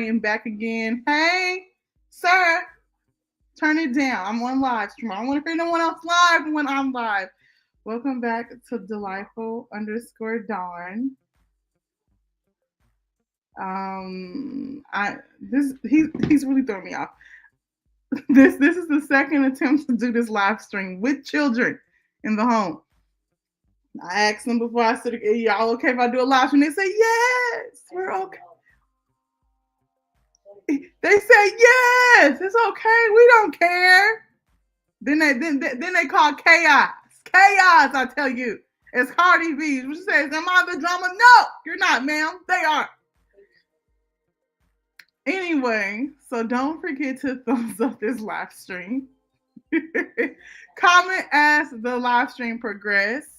am back again. Hey, sir, turn it down. I'm on live stream. I don't want to hear no one else live when I'm live. Welcome back to Delightful_Dawn. He's really throwing me off. This is the second attempt to do this live stream with children in the home. I asked them before I said, y'all okay if I do a live stream? They say, yes, we're okay. They say, yes, it's okay. We don't care. Then they call chaos. Chaos, I tell you. It's Cardi B. She says, am I the drama? No, you're not, ma'am. They are. Anyway, so don't forget to thumbs up this live stream. Comment as the live stream progresses.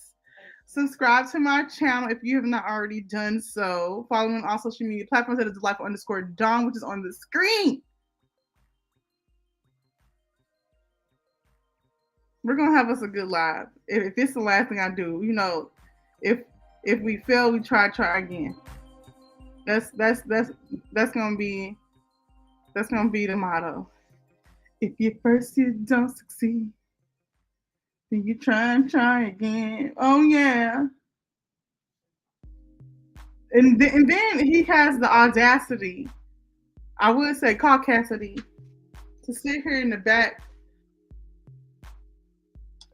Subscribe to my channel if you have not already done so. Follow me on all social media platforms at Delightful_Dawn, which is on the screen. We're gonna have us a good live. If it's the last thing I do, you know, if we fail, we try again. That's gonna be the motto. If you first you don't succeed, then you try again. Oh yeah. And then he has the audacity, I would say caucasity, to sit here in the back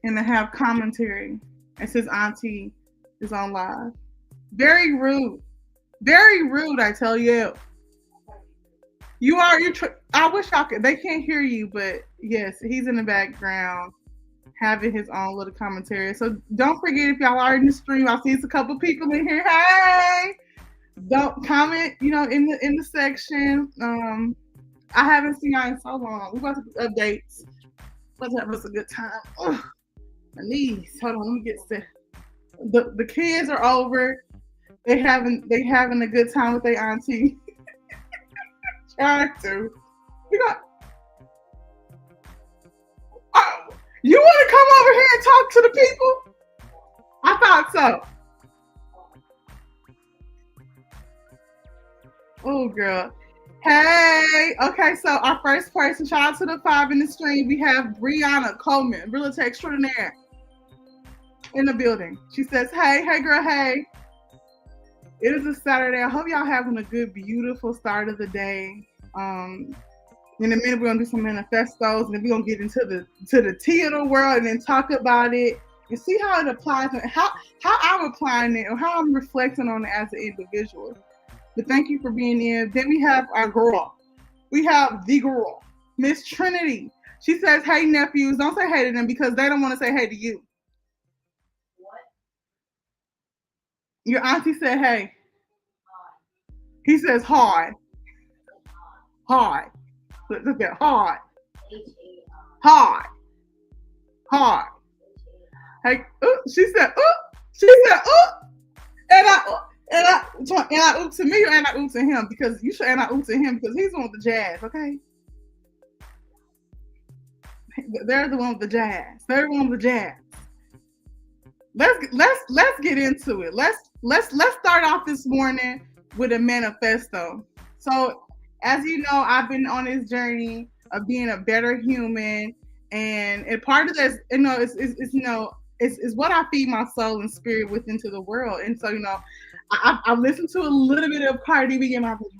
and to have commentary as his auntie is on live. Very rude. Very rude, I tell you. I wish y'all could. They can't hear you, but yes, he's in the background having his own little commentary. So don't forget, if y'all are in the stream, I see a couple people in here. Hey, don't comment, in the section. I haven't seen y'all in so long. We're about to do updates. Let's have us a good time. Ugh, my knees. Hold on, let me get set. The kids are over. They having a good time with their auntie. Trying to. You want to come over here and talk to the people? I thought so. Oh, girl. Hey. Okay, so our first person, shout out to the 5 in the stream. We have Brianna Coleman, realtor extraordinaire, in the building. She says, hey girl, hey. It is a Saturday. I hope y'all having a good, beautiful start of the day. In a minute, we're gonna do some manifestos, and then we're gonna get into the tea of the world, and then talk about it and see how it applies, and how I'm applying it, or how I'm reflecting on it as an individual. But thank you for being here. Then we have our girl. We have the girl, Miss Trinity. She says, "Hey nephews, don't say hey to them because they don't want to say hey to you." What? Your auntie said hey. Hi. He says hard. Hard. Look at hard. Hard. Hard. Hey, she said, and I oop to me, and I oop to him, because you should, and I oop to him because he's the one with the jazz, okay? They're the one with the jazz. They're the one with the jazz. Let's get into it. Let's start off this morning with a manifesto. So, as you know, I've been on this journey of being a better human, and part of this, is what I feed my soul and spirit with into the world. And so, I listened to a little bit of Cardi B in my video,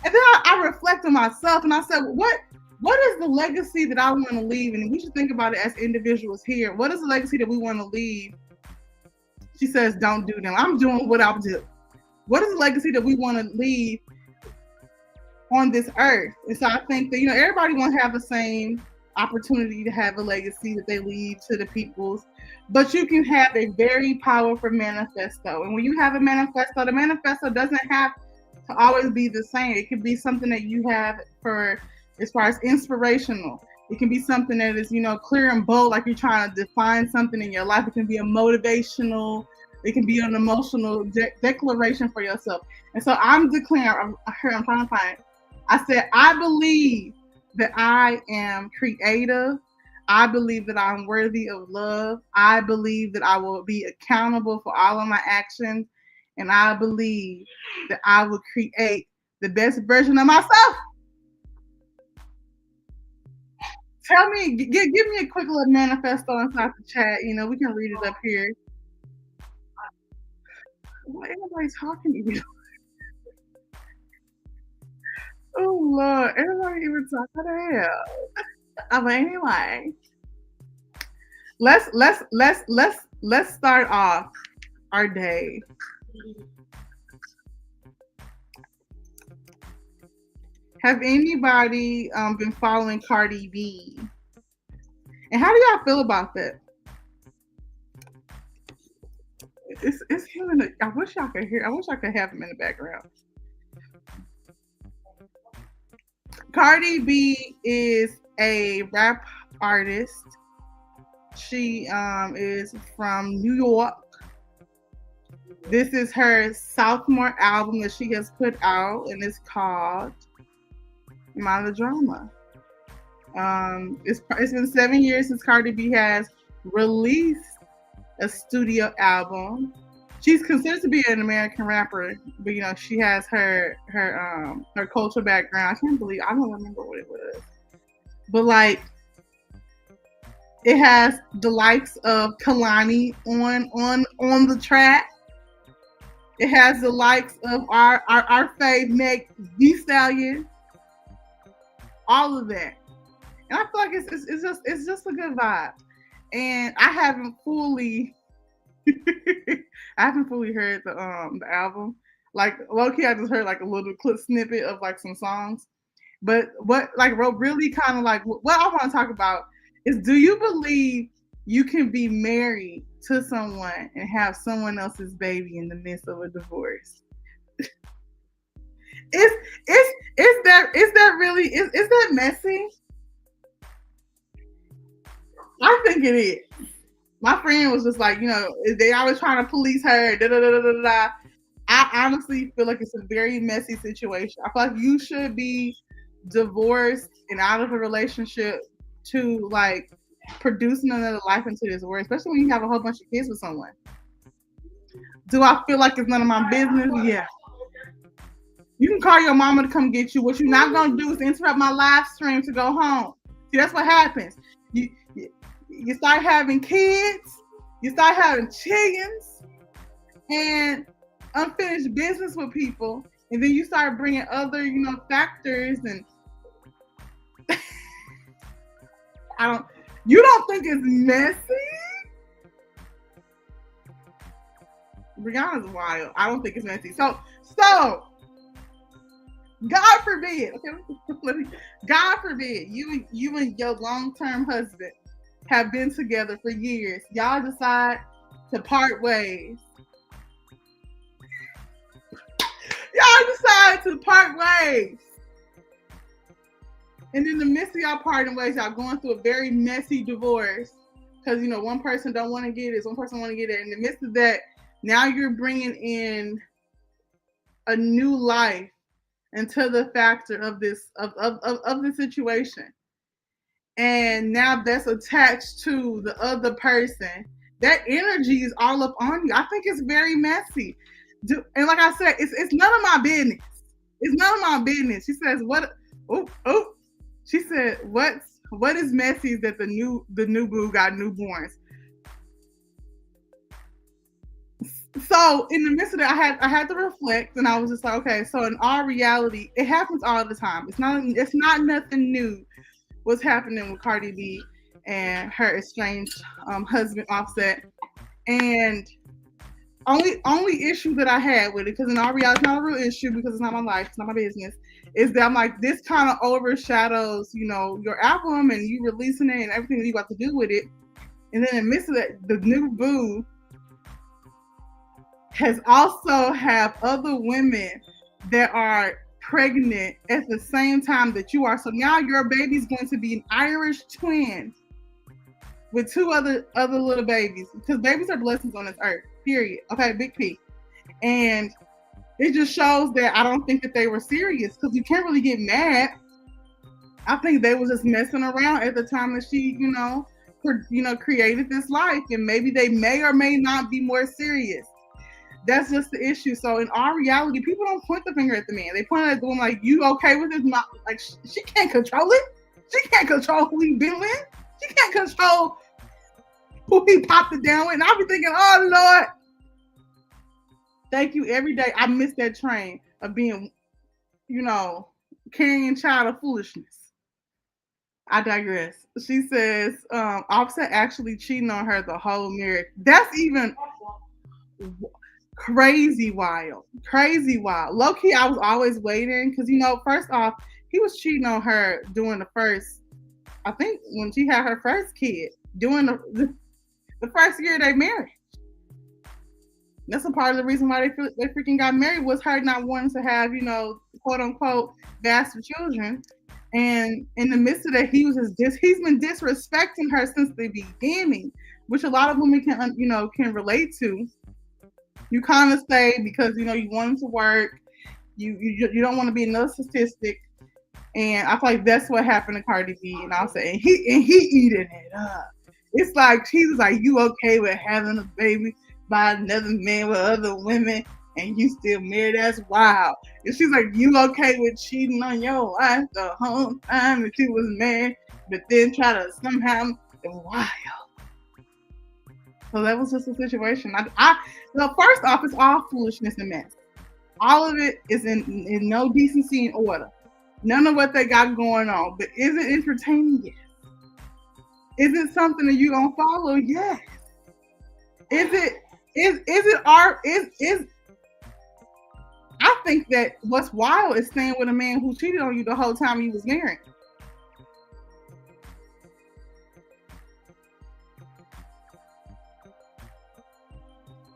and then I reflect on myself, and I said, what is the legacy that I want to leave? And we should think about it as individuals here. What is the legacy that we want to leave? She says, don't do them. I'm doing what I'll do. What is the legacy that we want to leave on this earth? And so I think that, everybody won't have the same opportunity to have a legacy that they leave to the peoples, but you can have a very powerful manifesto. And when you have a manifesto, the manifesto doesn't have to always be the same. It could be something that you have for, as far as inspirational. It can be something that is, clear and bold, like you're trying to define something in your life. It can be a motivational, it can be an emotional declaration for yourself. And so I'm declaring, I'm trying to find it. I said, I believe that I am creative. I believe that I'm worthy of love. I believe that I will be accountable for all of my actions. And I believe that I will create the best version of myself. Tell me, give me a quick little manifesto inside the chat. You know, we can read it up here. Why everybody talking to me? Oh Lord, everybody even talk. What the hell? But anyway, let's start off our day. Have anybody been following Cardi B? And how do y'all feel about that? It's him in the. I wish y'all could hear. I wish I could have him in the background. Cardi B is a rap artist. She is from New York. This is her sophomore album that she has put out, and it's called Melodrama. It's been 7 years since Cardi B has released a studio album. She's considered to be an American rapper, but you know she has her cultural background. I don't remember what it was, but like it has the likes of Kalani on the track. It has the likes of our fave Meg Thee Stallion. All of that, and I feel like it's just a good vibe. And I haven't fully heard the album. Like low-key, I just heard like a little clip snippet of like some songs. But what like really kind of like what I want to talk about is, do you believe you can be married to someone and have someone else's baby in the midst of a divorce? Is that messy? I think it is. My friend was just like, you know, they always trying to police her. Da, da, da, da, da, da. I honestly feel like it's a very messy situation. I feel like you should be divorced and out of a relationship to like producing another life into this world, especially when you have a whole bunch of kids with someone. Do I feel like it's none of my business? Yeah. You can call your mama to come get you. What you're not gonna do is interrupt my live stream to go home. See, that's what happens. You start having kids, you start having chickens, and unfinished business with people, and then you start bringing other, you know, factors, and you don't think it's messy? Brianna's wild. I don't think it's messy. So God forbid, okay, God forbid you and your long-term husband have been together for years. Y'all decide to part ways. Y'all decide to part ways. And in the midst of y'all parting ways, y'all going through a very messy divorce. Because, you know, one person don't want to get this, one person want to get it. In the midst of that, now you're bringing in a new life into the factor of this of the situation, and now that's attached to the other person. That energy is all up on you. I think it's very messy. And like I said, it's none of my business. It's none of my business. She says, "What? Oh." She said, "What is messy is that the new boo got newborns." So in the midst of that, I had to reflect, and I was just like, okay. So in all reality, it happens all the time. It's not nothing new. What's happening with Cardi B and her estranged husband Offset, and only issue that I had with it, because in all reality, it's not a real issue because it's not my life, it's not my business, is that I'm like, this kind of overshadows, you know, your album and you releasing it and everything that you got to do with it, and then in the midst of that, the new boo has also have other women that are pregnant at the same time that you are. So now your baby's going to be an Irish twin with two other little babies, because babies are blessings on this earth, period. Okay, big P. And it just shows that I don't think that they were serious, because you can't really get mad. I think they were just messing around at the time that she, created this life, and maybe they may or may not be more serious. That's just the issue. So in our reality, people don't point the finger at the man. They point at the woman like, you okay with this? Not like she can't control it. She can't control who he been with. She can't control who he popped it down with. And I'll be thinking, oh Lord, thank you every day. I miss that train of being, carrying a child of foolishness. I digress. She says, Offset actually cheating on her the whole marriage. That's even crazy wild. Crazy wild. Low key, I was always waiting because, first off, he was cheating on her during I think when she had her first kid, during the first year they married. That's a part of the reason why they freaking got married, was her not wanting to have, quote unquote, bastard children. And in the midst of that, he's been disrespecting her since the beginning, which a lot of women can relate to. You kind of stay because you want him to work. You don't want to be another statistic. And I feel like that's what happened to Cardi B. And I'll say, and he eating it up. It's like he was like, you okay with having a baby by another man with other women, and you still married? That's wild. And she's like, you okay with cheating on your wife the whole time that you was married, but then try to somehow wild. So that was just a situation. First off, it's all foolishness and mess. All of it is in no decency and order. None of what they got going on. But is it entertaining? Yes. Is it something that you gonna follow? Yes. Is it art? I think that what's wild is staying with a man who cheated on you the whole time you was married.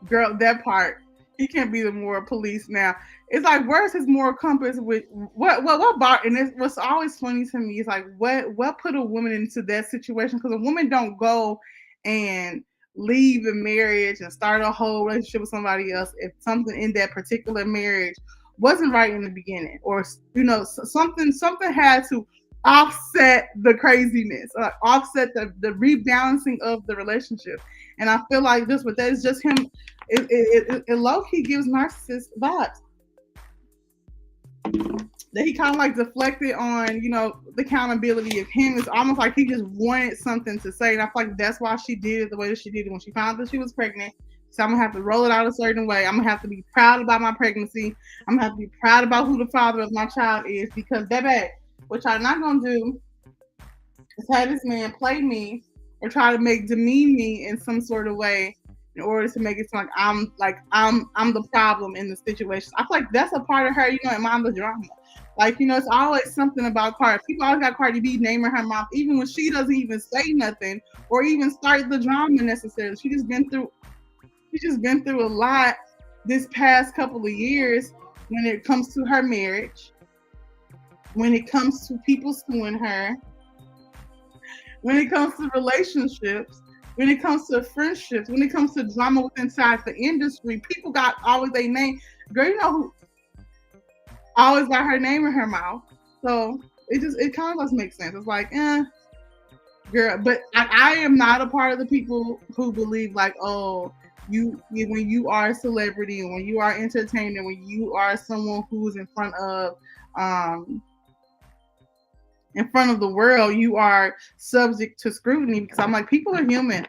Girl, that part. He can't be the moral police now. It's like, where's his moral compass with what bar? And what's always funny to me is like, what put a woman into that situation? Because a woman don't go and leave a marriage and start a whole relationship with somebody else if something in that particular marriage wasn't right in the beginning, or something had to offset the craziness, offset the rebalancing of the relationship. And I feel like just with that, it's just him. It low-key gives narcissist vibes. That he kind of like deflected on, the accountability of him. It's almost like he just wanted something to say. And I feel like that's why she did it the way that she did it when she found that she was pregnant. So I'm going to have to roll it out a certain way. I'm going to have to be proud about my pregnancy. I'm going to have to be proud about who the father of my child is. Because, baby, what y'all not going to do is have this man play me or try to demean me in some sort of way in order to make it sound like I'm the problem in the situation. I feel like that's a part of her, and mind the drama. Like, it's always something about Cardi. People always got Cardi B naming her mouth, even when she doesn't even say nothing or even start the drama necessarily. She's just been through a lot this past couple of years when it comes to her marriage, when it comes to people suing her, when it comes to relationships, when it comes to friendships, when it comes to drama within inside the industry. People got always their name. Girl, who always got her name in her mouth. So it kind of does make sense. It's like, girl. But I am not a part of the people who believe like, oh, when you are a celebrity and when you are entertained and when you are someone who's in front of the world, you are subject to scrutiny. Because I'm like, people are human.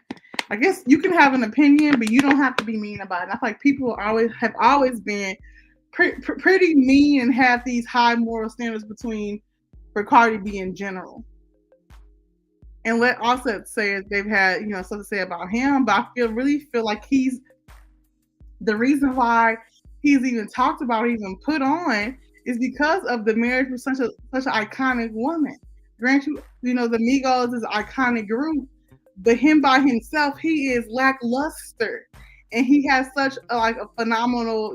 I guess you can have an opinion, but you don't have to be mean about it. I feel like people have always been pretty mean and have these high moral standards for Cardi B in general. And let Offset say they've had something to say about him, but I really feel like he's the reason why he's even talked about, even put on, is because of the marriage with such an iconic woman. Granted, the Migos is an iconic group, but him by himself, he is lackluster, and he has such a phenomenal,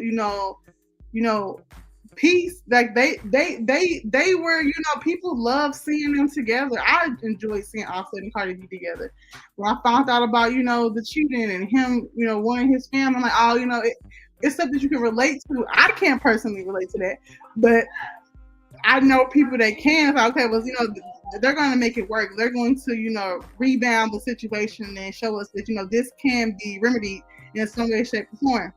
piece. Like they were, people love seeing them together. I enjoy seeing Offset and Cardi B together. When I found out about, the cheating and him, wanting his family, I'm like, oh, it's stuff that you can relate to. I can't personally relate to that, but I know people that can. It's like, okay, well, they're going to make it work. They're going to, rebound the situation and show us that, this can be remedied in some way, shape, or form.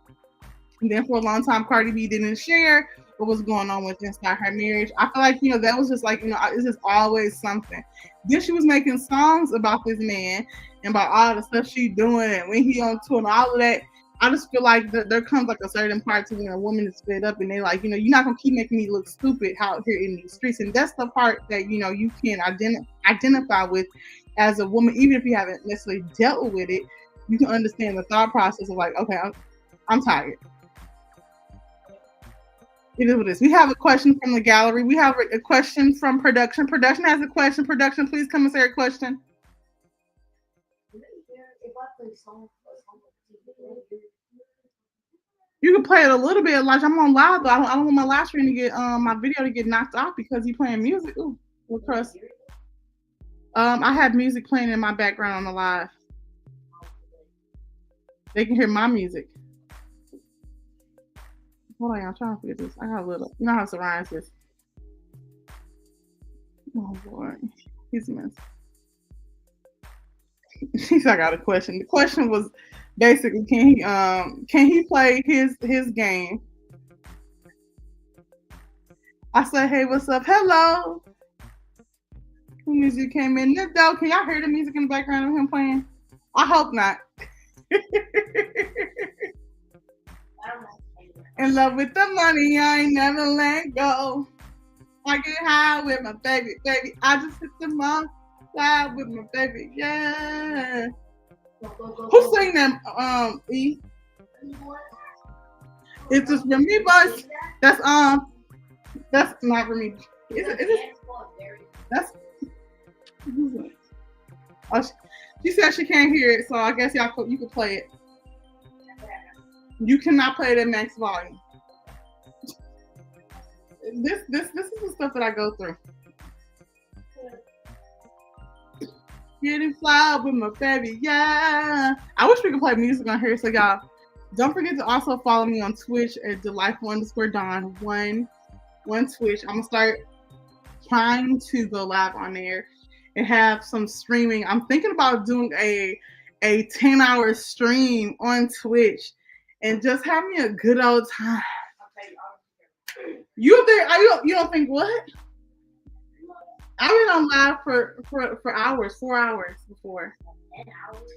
And then for a long time, Cardi B didn't share what was going on with inside her marriage. I feel like, that was just like, it's just always something. Then she was making songs about this man and about all the stuff she's doing and when he on tour and all of that. I just feel like there comes like a certain part to when a woman is fed up and they like, you're not gonna keep making me look stupid out here in these streets. And that's the part that you can identify with as a woman, even if you haven't necessarily dealt with it. You can understand the thought process of like, okay, I'm tired. It is what it is. We have a question from the gallery. We have a question from production. Production has a question. Production, please come and say a question. You can play it a little bit. Like I'm on live, but I don't want my live stream to get my video to get knocked off because you playing music. Ooh, what crust? I have music playing in my background on the live. They can hear my music. Hold on, I'm trying to figure this. I got a little. You know how Saraya says. Oh boy, he's a mess. I got a question. The question was basically, can he play his game? I said, hey, what's up? Hello. Music came in the door. Can y'all hear the music in the background of him playing? I hope not. In love with the money, I ain't never let go. I get high with my baby. I just hit the mark. Fly with my baby, yeah. Who sang that? E. It's just for me, boys. That's not for me. Is it? That's. Oh, she said she can't hear it, so I guess you can play it. You cannot play it at max volume. This is the stuff that I go through. Getting fly with my baby, yeah. I wish we could play music on here. So y'all, don't forget to also follow me on Twitch at delightful_Dawn one Twitch. I'm gonna start trying to go live on there and have some streaming. I'm thinking about doing a 10-hour stream on Twitch and just having a good old time. You don't think what? I've been on live for hours, 4 hours before. 10 hours?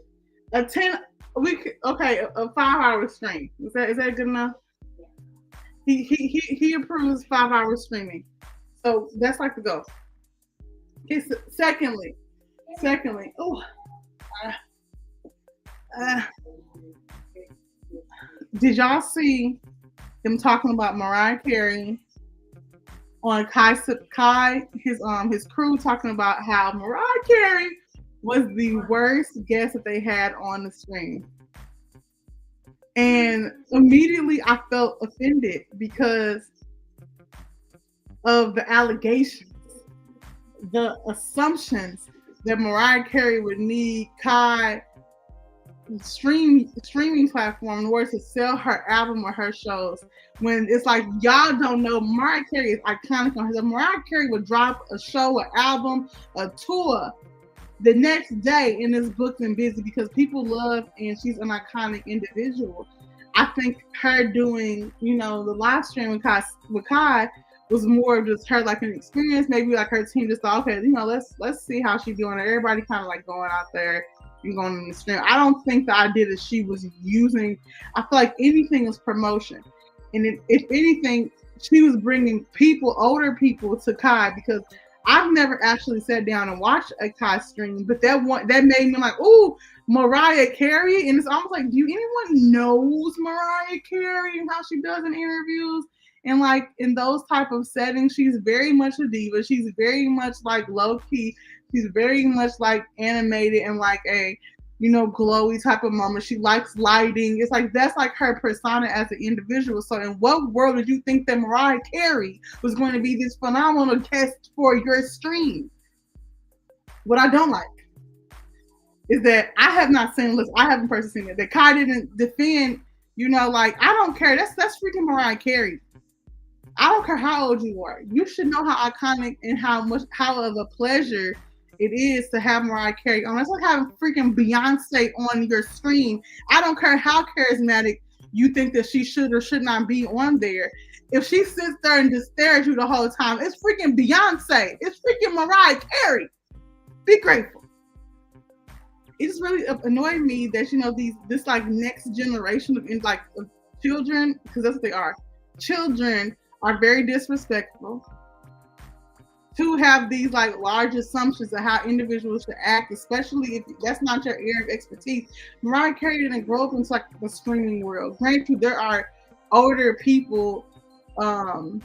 A 5-hour stream. Is that good enough? He approves 5 hours streaming. So that's like the goal. Secondly, did y'all see them talking about Mariah Carey on his crew talking about how Mariah Carey was the worst guest that they had on the stream? And immediately I felt offended because of the allegations, the assumptions that Mariah Carey would need Kai streaming platform in order to sell her album or her shows. When it's like, y'all don't know, Mariah Carey is iconic on her. Mariah Carey would drop a show, an album, a tour the next day and is booked and busy because people love and she's an iconic individual. I think her doing, the live stream with Kai was more of just her like an experience. Maybe like her team just thought, okay, let's see how she's doing. Everybody kind of like going out there and going on the stream. I don't think the idea that she was using, I feel like anything is promotion. And if anything, she was bringing older people to Kai, because I've never actually sat down and watched a Kai stream, but that made me like, ooh, Mariah Carey. And it's almost like, do anyone knows Mariah Carey and how she does in interviews? And like in those type of settings, she's very much a diva. She's very much like low key. She's very much like animated and like a, glowy type of moment. She likes lighting. It's like, that's like her persona as an individual. So in what world did you think that Mariah Carey was going to be this phenomenal guest for your stream? What I don't like is that I have not seen, I haven't personally seen it, that Kai didn't defend, I don't care. That's freaking Mariah Carey. I don't care how old you are. You should know how iconic and how of a pleasure it is to have Mariah Carey on. It's like having freaking Beyonce on your screen. I don't care how charismatic you think that she should or should not be on there. If she sits there and just stares at you the whole time, it's freaking Beyonce. It's freaking Mariah Carey. Be grateful. It just really annoyed me that, you know, this like next generation of children, because that's what they are. Children are very disrespectful. To have these like large assumptions of how individuals should act, especially if that's not your area of expertise. Mariah Carey didn't grow up in like the streaming world. Granted, there are older people who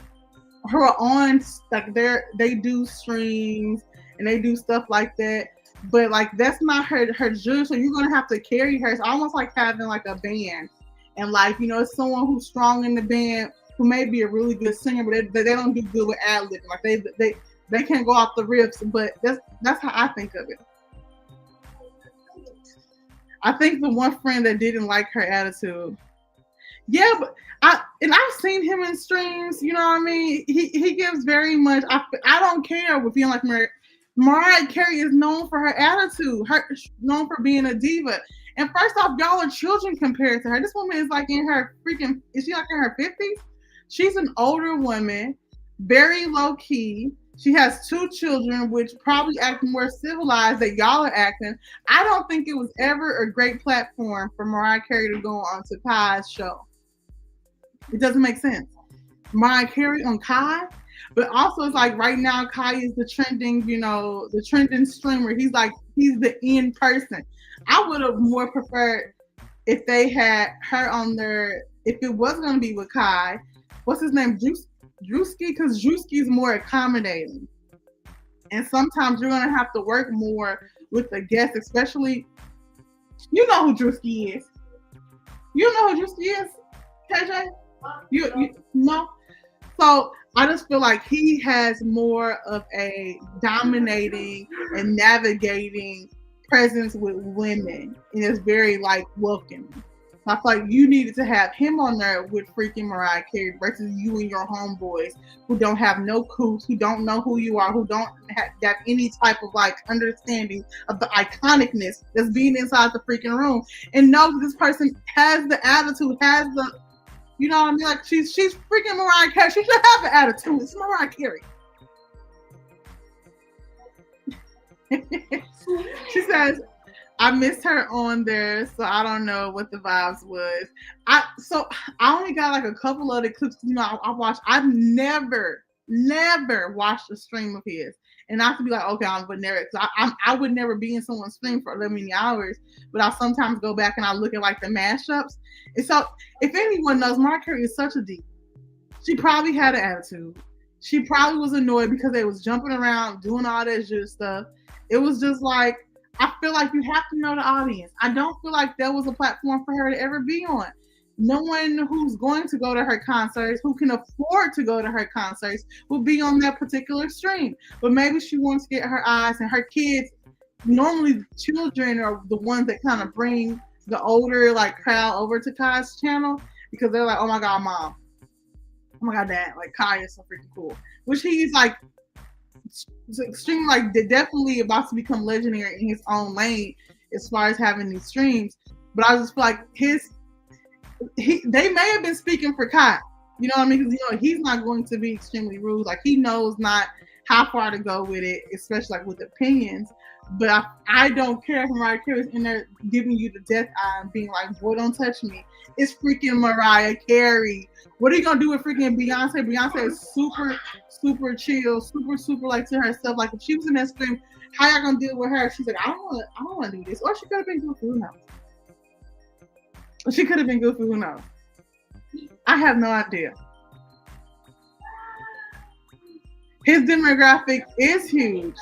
are on like they do streams and they do stuff like that, but like that's not her jewel. So you're gonna have to carry her. It's almost like having like a band, and like, you know, it's someone who's strong in the band who may be a really good singer, but they don't do good with ad-libbing. Like they can't go off the riffs, but that's how I think of it. I think the one friend that didn't like her attitude. Yeah, but I've seen him in streams, you know what I mean? He gives very much, I don't care if you like Mariah Carey is known for her attitude, known for being a diva. And first off, y'all are children compared to her. This woman is like in her freaking, is she like in her 50s? She's an older woman, very low key. She has 2 children, which probably act more civilized than y'all are acting. I don't think it was ever a great platform for Mariah Carey to go on to Kai's show. It doesn't make sense. Mariah Carey on Kai, but also it's like right now Kai is the trending, you know, the trending streamer. He's the in person. I would have more preferred if they had her on there. If it was going to be with Kai, what's his name, Drewski, because Drewski is more accommodating, and sometimes you're gonna have to work more with the guests, especially. You know who Drewski is. You know who Drewski is, KJ. You know. So I just feel like he has more of a dominating and navigating presence with women, and it's very like welcoming. I feel like you needed to have him on there with freaking Mariah Carey versus you and your homeboys who don't have no clues, who don't know who you are, who don't have any type of like understanding of the iconicness that's being inside the freaking room, and knows this person has the attitude, has the, you know what I mean? Like she's freaking Mariah Carey. She should have an attitude. It's Mariah Carey. She says, I missed her on there, so I don't know what the vibes was. I only got like a couple of the clips. You know, I've never watched a stream of his, and I have to be like, okay, I'm would never, because I would never be in someone's stream for 11 hours, but I sometimes go back and I look at like the mashups. And so, if anyone knows, Mariah Carey is such a deep. She probably had an attitude. She probably was annoyed because they was jumping around doing all that good stuff. It was just like, I feel like you have to know the audience. I don't feel like there was a platform for her to ever be on. No one who's going to go to her concerts, who can afford to go to her concerts, will be on that particular stream. But maybe she wants to get her eyes, and her kids, normally children are the ones that kind of bring the older like crowd over to Kai's channel, because they're like, oh my God, mom. Oh my God, dad. Like Kai is so freaking cool. Which he's like, extremely like definitely about to become legendary in his own lane as far as having these streams. But I just feel like they may have been speaking for Kai, you know what I mean? Because you know he's not going to be extremely rude. Like he knows not how far to go with it, especially like with opinions. But I don't care if Mariah Carey's in there giving you the death eye and being like, boy, don't touch me. It's freaking Mariah Carey. What are you gonna do with freaking Beyonce? Beyonce is super, super chill, super like to herself. Like if she was in that stream, how y'all gonna deal with her? She's like, I don't want to do this. Or she could have been goofy. Who knows? She could have been goofy. Who knows? I have no idea. His demographic is huge.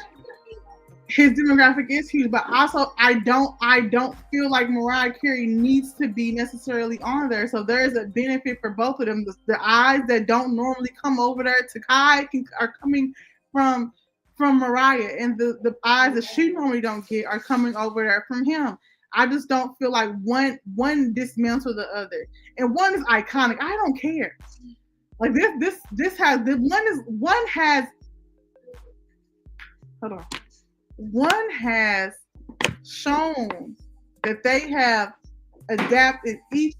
But also I don't feel like Mariah Carey needs to be necessarily on there. So there is a benefit for both of them. The eyes that don't normally come over there to Kai are coming from Mariah, and the eyes that she normally don't get are coming over there from him. I just don't feel like one dismantle the other, and one is iconic. I don't care. Like this has one has. Hold on. One has shown that they have adapted each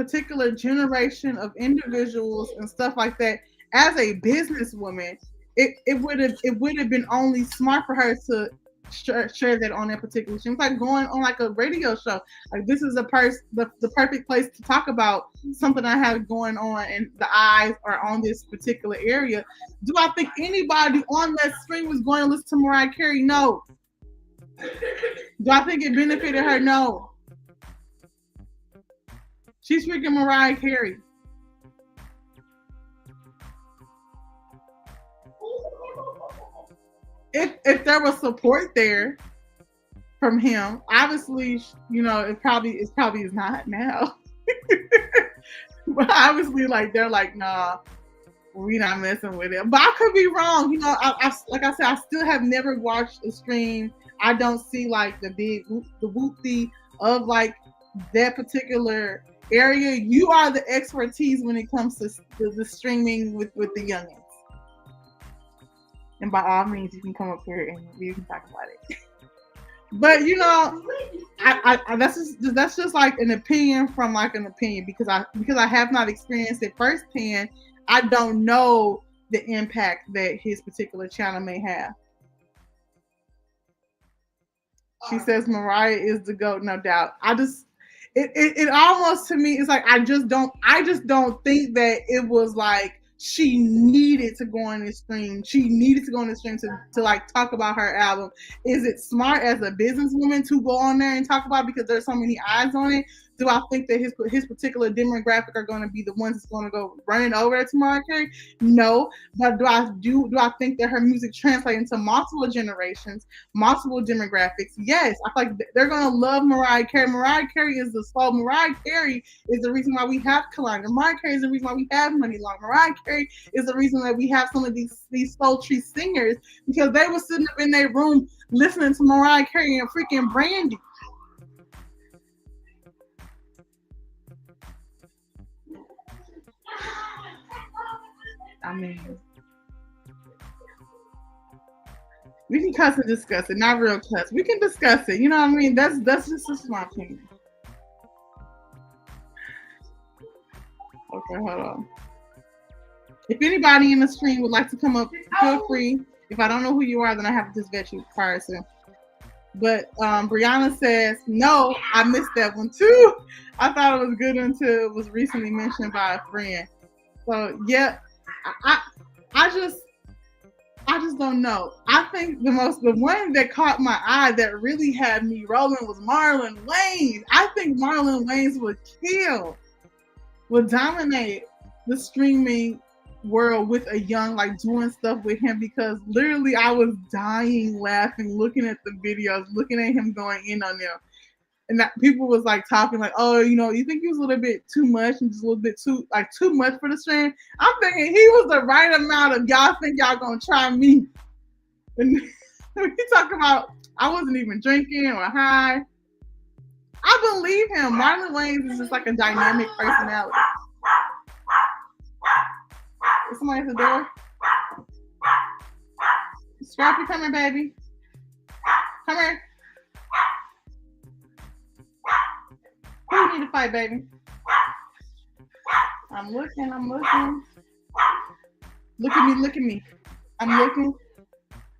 particular generation of individuals and stuff like that, as a businesswoman, it would have been only smart for her to share that on that particular stream. It's like going on like a radio show. Like this is the perfect place to talk about something I have going on, and the eyes are on this particular area. Do I think anybody on that stream was going to listen to Mariah Carey? No. Do I think it benefited her? No. She's freaking Mariah Carey. If there was support there from him, obviously, you know, it probably is not now. But obviously, like they're like, nah, we not messing with it. But I could be wrong. You know, I like I said, I still have never watched a stream. I don't see like the whoopty of like that particular area. You are the expertise when it comes to the streaming with the youngins. And by all means, you can come up here and we can talk about it. But you know, I that's just like an opinion from like an opinion, because I have not experienced it firsthand. I don't know the impact that his particular channel may have. She says Mariah is the GOAT, no doubt. It almost to me, it's like I just don't think that it was like she needed to go on this stream. She needed to go on this stream to like talk about her album. Is it smart as a businesswoman to go on there and talk about it because there's so many eyes on it? Do I think that his particular demographic are going to be the ones that's going to go running over to Mariah Carey? No. But do I think that her music translates into multiple generations, multiple demographics? Yes. I feel like they're going to love Mariah Carey. Mariah Carey is the soul. Mariah Carey is the reason why we have Kalani. Mariah Carey is the reason why we have Money Long. Mariah Carey is the reason that we have some of these sultry singers, because they were sitting up in their room listening to Mariah Carey and freaking Brandy. I mean, we can cuss and discuss it, not real cuss. We can discuss it. You know what I mean? That's just my opinion. Okay, hold on. If anybody in the stream would like to come up, feel free. If I don't know who you are, then I have to just vet you prior to. But Brianna says, no, I missed that one too. I thought it was good until it was recently mentioned by a friend. So yeah. I just don't know. I think the one that caught my eye that really had me rolling was Marlon Wayans. I think Marlon Wayans would dominate the streaming world with a young, like doing stuff with him, because literally I was dying laughing, looking at the videos, looking at him going in on them. And that people was like talking like, oh, you know, you think he was a little bit too much and just a little bit too much for the stream? I'm thinking he was the right amount of y'all think y'all gonna try me. And when he talk about I wasn't even drinking or high, I believe him. Marlon Wayans is just like a dynamic personality. Is somebody at the door? Scrappy, come here, baby. Come here. Who you need to fight, baby? I'm looking. Look at me. I'm looking.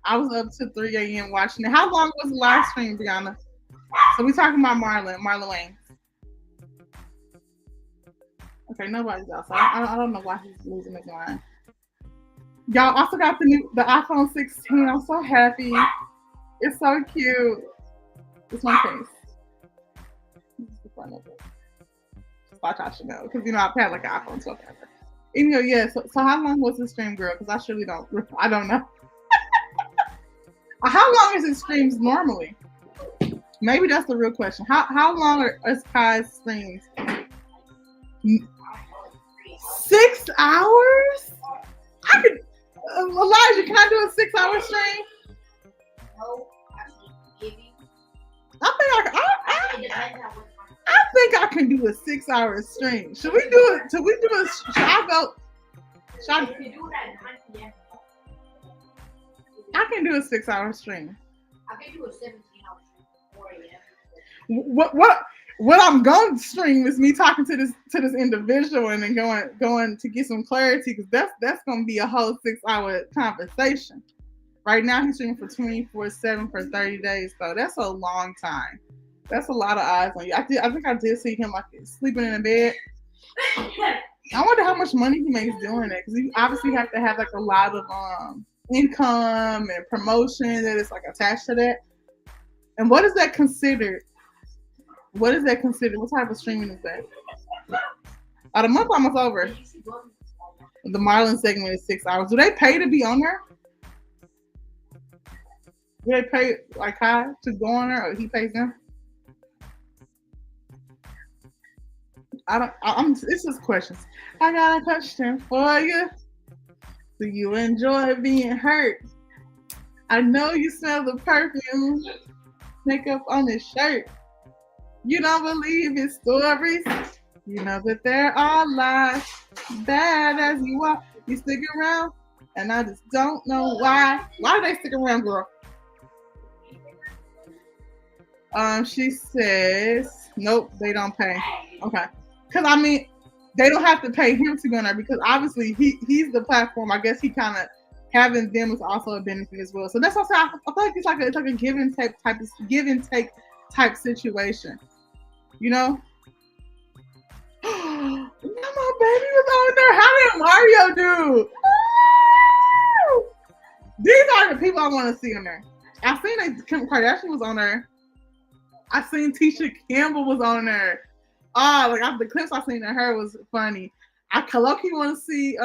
I was up to 3 a.m. watching it. How long was the live stream, Brianna? So we talking about Marlon Wayans. Okay, nobody's outside. I don't know why he's losing his mind. Y'all also got the iPhone 16. I'm so happy. It's so cute. It's my case. Of it. I thought you know, because you know I've had like an iPhone 12 ever. Even though, yeah. So how long was the stream, girl? Because I surely don't. I don't know. How long is his streams normally? Maybe that's the real question. How long are Kai's streams? 6 hours? I could. Elijah, can I do a 6-hour stream? No, I think I can do a 6-hour stream. Should we do it? Should I go? I can do a 6-hour stream. I can do a 17-hour stream. 4 a.m. what I'm going to stream is me talking to this individual and then going to get some clarity, because that's going to be a whole 6-hour conversation. Right now he's streaming for 24/7 for 30 days, so that's a long time. That's a lot of eyes on you. I think I did see him like sleeping in a bed. I wonder how much money he makes doing that, because you obviously have to have like a lot of income and promotion that is like attached to that. And what is that considered? What is that considered? What type of streaming is that? The month almost over. The Marlon segment is 6 hours. Do they pay to be on there? Do they pay like Kai to go on there, or he pays them? It's just questions. I got a question for you. Do you enjoy being hurt? I know you smell the perfume, makeup on his shirt. You don't believe his stories. You know that there are lies. Bad as you are, you stick around, and I just don't know why. Why do they stick around, girl? She says, nope, they don't pay. Okay. Because, I mean, they don't have to pay him to go on there, because obviously he's the platform. I guess he kind of having them is also a benefit as well. So that's also, I feel like it's like a give and take type situation. You know? My baby was on there. How did Mario do? Woo! These are the people I want to see on there. I seen that Kim Kardashian was on there. I seen Tisha Campbell was on there. Like the clips I seen of her was funny. I low-key want to see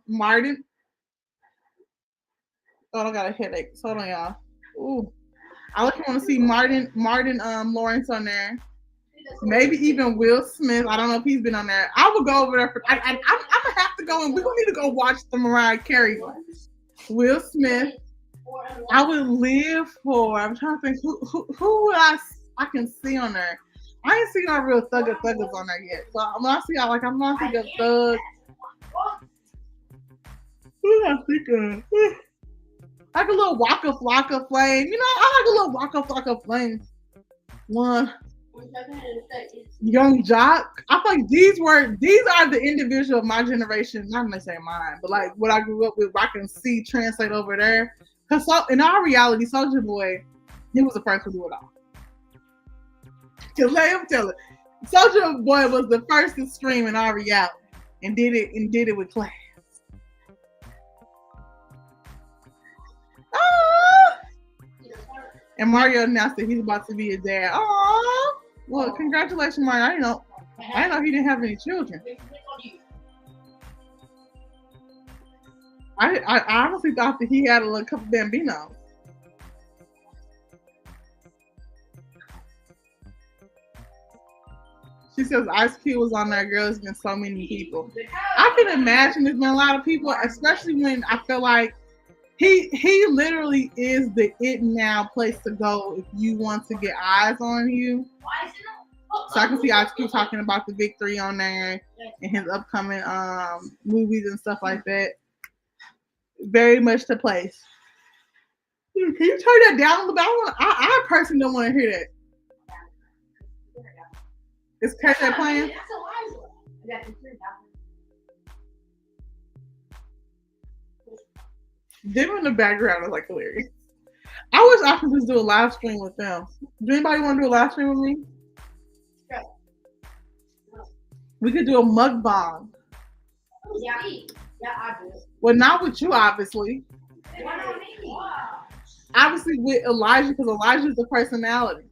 Martin. Oh, I got a headache. So hold on, y'all. Ooh. I low-key want to see Martin Lawrence on there. Maybe even Will Smith. I don't know if he's been on there. I will go over there. I'm gonna have to go, and we're gonna need to go watch the Mariah Carey one. Will Smith. I would live for. I'm trying to think who would I can see on there. I ain't seen no real thuggers on there yet. So I'm not seeing I'm not thinking of thugs. Who am I thinking of? Like a little Waka Flocka Flame. You know, I like a little Waka Flocka Flame. One. Young Jock. I feel like these are the individual of my generation, not necessarily mine, but like what I grew up with, I can see translate over there. Cause in our reality, Soulja Boy, he was the first to do it all. Cause let him tell it. Soulja Boy was the first to stream in our reality and did it with class. And Mario announced that he's about to be a dad. Oh, well, congratulations, Mario. I didn't know he didn't have any children. I honestly thought that he had a couple bambinos. She says Ice Cube was on there, girl. There's been so many people. I can imagine there's been a lot of people, especially when I feel like he literally is the it now place to go if you want to get eyes on you. So I can see Ice Cube talking about the victory on there and his upcoming movies and stuff like that. Very much the place. Can you turn that down a little bit? I personally don't want to hear that. Is KJ playing? Them in the background is like hilarious. I wish I could just do a live stream with them. Do anybody want to do a live stream with me? Yeah. We could do a mukbang. Yeah, I do. Well, not with you, obviously. Why not me? Obviously with Elijah, because Elijah's the personality.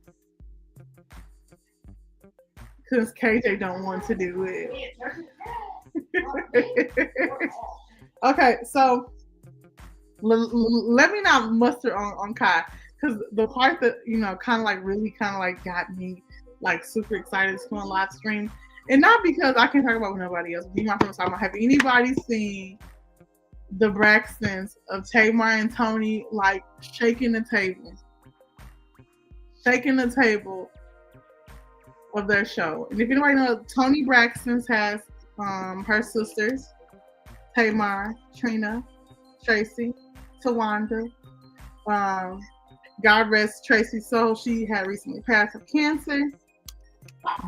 Because KJ don't want to do it. Okay, so let me not muster on Kai, because the part that kind of like got me like super excited to go on live stream, and not because I can't talk about with nobody else. Be my friends talking about. Have anybody seen the Braxtons of Tamar and Toni like shaking the table of their show? And if anybody knows, Toni Braxton's has her sisters, Tamar, Trina, Tracy, Tawanda. God rest Tracy's soul. She had recently passed of cancer.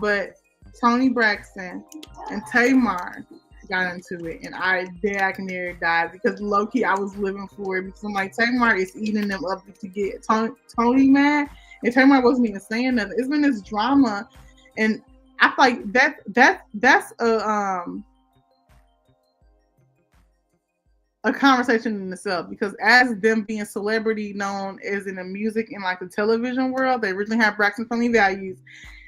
But Toni Braxton and Tamar got into it, and I dag near died because low key I was living for it because I'm like Tamar is eating them up to get Toni mad, and Tamar wasn't even saying nothing. It's been this drama, and I feel like that's a conversation in itself because as them being celebrity known as in the music and like the television world, they originally had Braxton Family Values.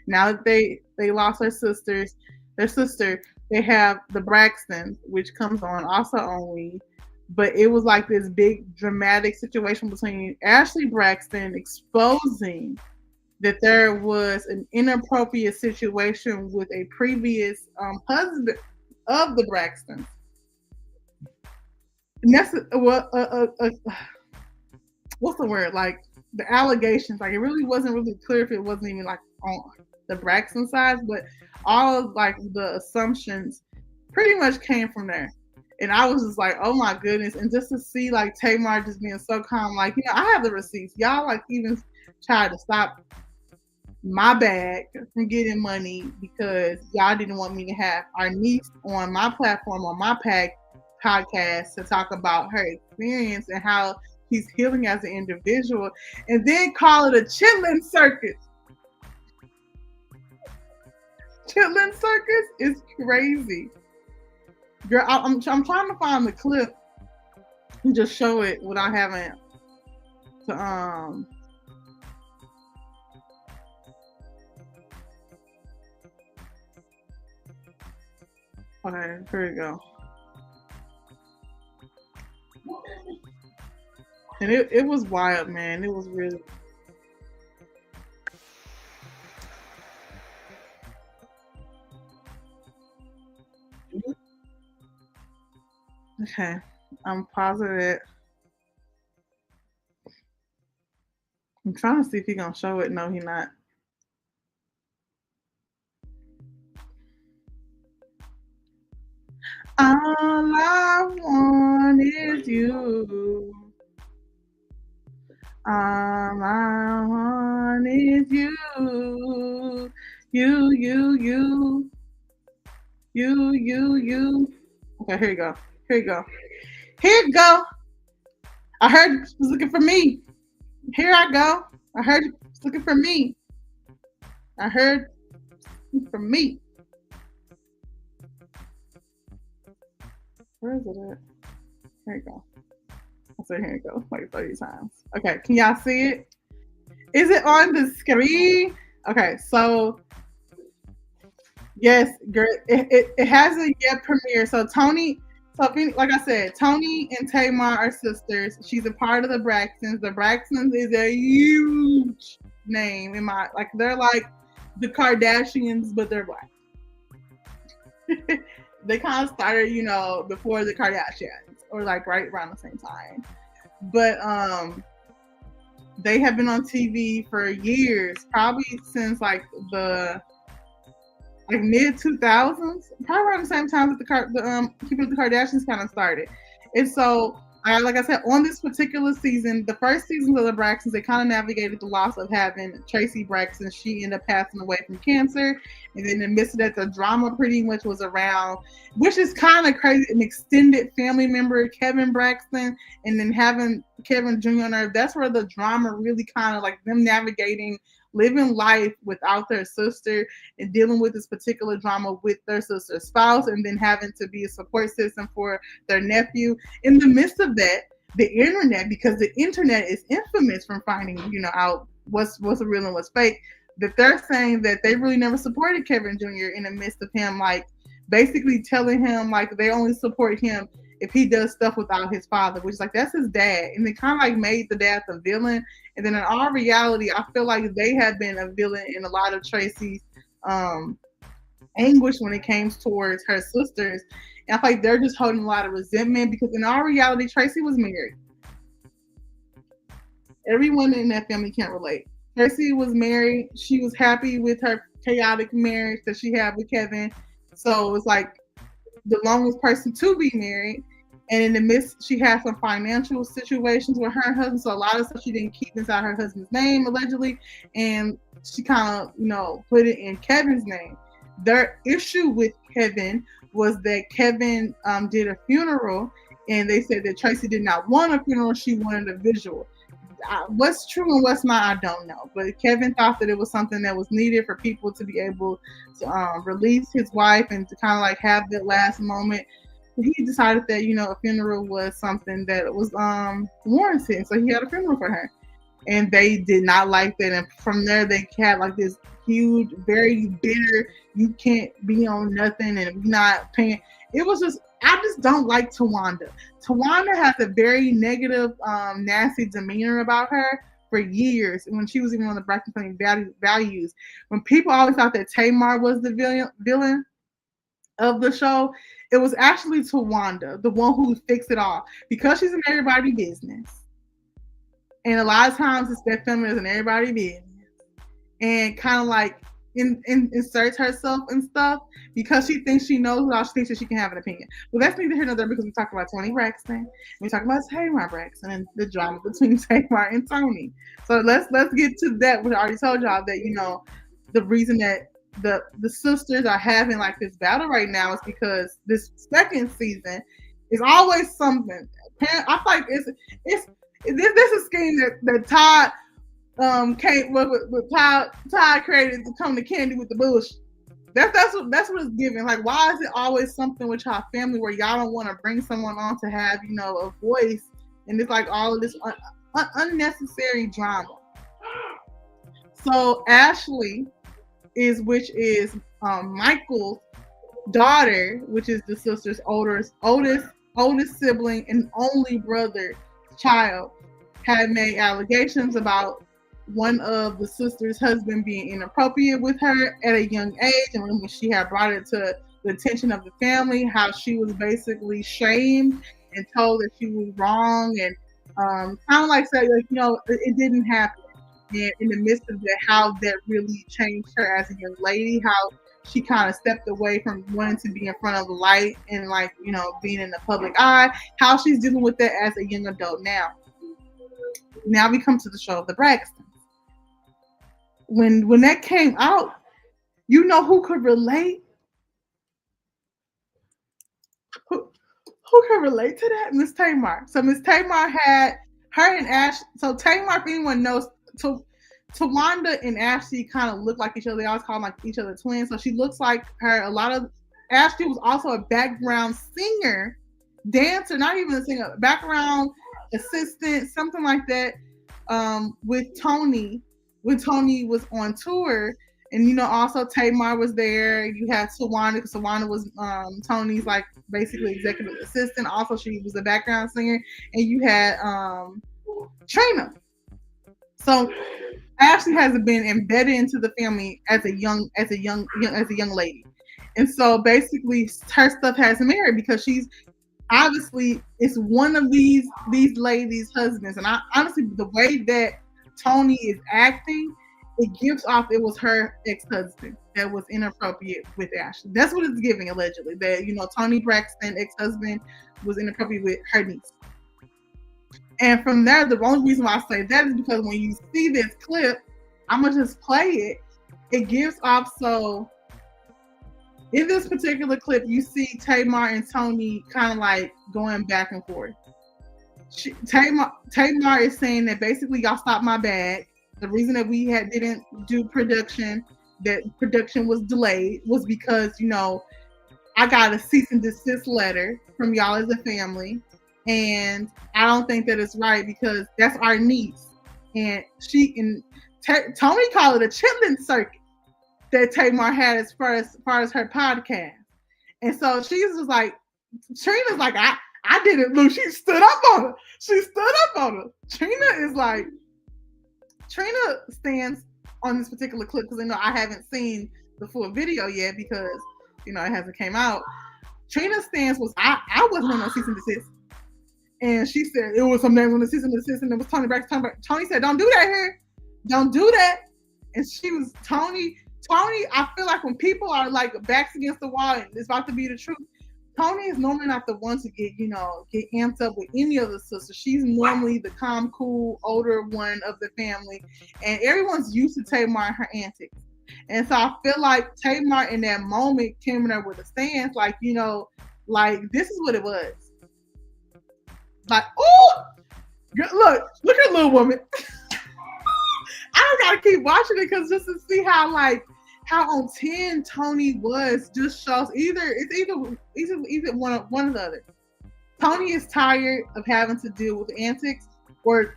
Now that they lost their sister, they have the Braxtons, which comes on also only. But it was like this big dramatic situation between Ashley Braxton exposing that there was an inappropriate situation with a previous husband of the Braxtons. And that's what's the word? Like the allegations. Like it really wasn't really clear if it wasn't even like on the Braxton side, but all of like the assumptions pretty much came from there. And I was just like, oh my goodness. And just to see like Tamar just being so calm, like, I have the receipts. Y'all like even tried to stop my bag from getting money because y'all didn't want me to have our niece on my platform, on my podcast to talk about her experience and how he's healing as an individual, and then call it a chitlin circus. Chitlin circus is crazy. Girl, I'm trying to find the clip and just show it without having to okay, here we go. And it was wild, man. It was really. Okay, I'm positive. I'm trying to see if he's gonna show it. No, he's not. All I want is you. All I want is you. You. Okay, here you go. Here you go. I heard you was looking for me. Here I go. I heard you was looking for me. I heard for me. Where is it at? Here you go. I said here you go like 30 times. Okay, can y'all see it? Is it on the screen? Okay, so yes, girl, it hasn't yet premiered. So Toni, like I said, Toni and Tamar are sisters. She's a part of the Braxtons. The Braxtons is a huge name in my they're like the Kardashians, but they're black. They kind of started, before the Kardashians, or like right around the same time. But they have been on TV for years, probably since like the mid 2000s, probably around the same time that the people of the Kardashians kind of started. And so, like I said, on this particular season, the first season of the Braxtons, they kind of navigated the loss of having Tracy Braxton. She ended up passing away from cancer. And then in the midst of that, the drama pretty much was around, which is kind of crazy, an extended family member, Kevin Braxton, and then having Kevin Jr. on there. That's where the drama really kind of like them navigating living life without their sister and dealing with this particular drama with their sister's spouse, and then having to be a support system for their nephew. In the midst of that, the internet, because the internet is infamous from finding, out what's real and what's fake, that they're saying that they really never supported Kevin Jr. in the midst of him, like basically telling him like they only support him if he does stuff without his father, which is like, that's his dad. And they kind of like made the dad the villain. And then in all reality, I feel like they have been a villain in a lot of Tracy's anguish when it came towards her sisters. And I feel like they're just holding a lot of resentment because in all reality, Tracy was married. Everyone in that family can't relate. Tracy was married. She was happy with her chaotic marriage that she had with Kevin. So it was like the longest person to be married. And in the midst, she had some financial situations with her husband. So a lot of stuff she didn't keep inside her husband's name, allegedly. And she kind of, put it in Kevin's name. Their issue with Kevin was that Kevin did a funeral, and they said that Tracy did not want a funeral. She wanted a visual. What's true and what's not, I don't know. But Kevin thought that it was something that was needed for people to be able to release his wife and to kind of like have that last moment. He decided that a funeral was something that was warranted, so he had a funeral for her, and they did not like that. And from there, they had like this huge, very bitter. You can't be on nothing, and not paying. It was just, I just don't like Tawanda. Tawanda has a very negative, nasty demeanor about her for years. When she was even on the Braxton Family Values, when people always thought that Tamar was the villain of the show, it was actually Tawanda, the one who fixed it all, because she's in everybody's business. And a lot of times it's that feminist in everybody's business. And kind of like inserts herself and stuff because she thinks she knows it all. She thinks that she can have an opinion. Well, that's neither here nor there, because we talk about Toni Braxton. We talk about Tamar Braxton and the drama between Tamar and Toni. So let's get to that, which I already told y'all that, the reason that the sisters are having like this battle right now is because this second season is always something. I feel like this is a scheme that Todd came with Todd created to come to Candy with the bullshit. That's what it's giving. Like, why is it always something with y'all family where y'all don't want to bring someone on to have a voice, and it's like all of this unnecessary drama. So Ashley which is Michael's daughter, which is the sister's oldest sibling and only brother child, had made allegations about one of the sister's husband being inappropriate with her at a young age, and when she had brought it to the attention of the family, how she was basically shamed and told that she was wrong, and kind of like said, it didn't happen. And in the midst of that, how that really changed her as a young lady, how she kind of stepped away from wanting to be in front of the light and being in the public eye, how she's dealing with that as a young adult now. Now we come to the show of the Braxtons. When that came out, who could relate? Who could relate to that? Miss Tamar. So Miss Tamar had her and Ash. So Tamar, if anyone knows, Tawanda and Ashley kind of look like each other. They always call them like each other twins. So she looks like her. Ashley was also a background singer, dancer, not even a singer, background assistant, something like that, with Toni. When Toni was on tour, and also Tamar was there. You had Tawanda, because Tawanda was Toni's like basically executive assistant. Also, she was a background singer, and you had Trina. So Ashley has been embedded into the family as a young lady, and so basically her stuff has merit because she's obviously it's one of these ladies' husbands, and I honestly the way that Toni is acting, it gives off it was her ex-husband that was inappropriate with Ashley. That's what it's giving, allegedly, that Toni Braxton ex-husband was inappropriate with her niece. And from there, the only reason why I say that is because when you see this clip, I'm gonna just play it. It gives off, so in this particular clip, you see Tamar and Toni kind of like going back and forth. Tamar is saying that basically y'all stopped my bag. The reason that we didn't do production, that production was delayed, was because I got a cease and desist letter from y'all as a family, and I don't think that it's right because that's our niece, and Toni called it a chitlin circuit that Tamar had as far as her podcast, and so she's just like, Trina's like, I didn't look. She stood up on her. Trina stands on this particular clip because I haven't seen the full video yet because it hasn't came out. Trina stands was I wasn't on no cease and desist, and she said it was some names on the cease and desist, and it was Toni Braxton. Toni said, "Don't do that here, don't do that," and she was Toni. I feel like when people are like backs against the wall and it's about to be the truth, Toni is normally not the one to get amped up with any of the sisters. She's normally the calm, cool, older one of the family, and everyone's used to Tamar and her antics. And so I feel like Tamar in that moment came in there with a stance, like, like this is what it was. Like, oh, look at little woman. I don't gotta keep watching it because just to see how on 10 Toni was just shows it's either one or the other. Toni is tired of having to deal with antics, or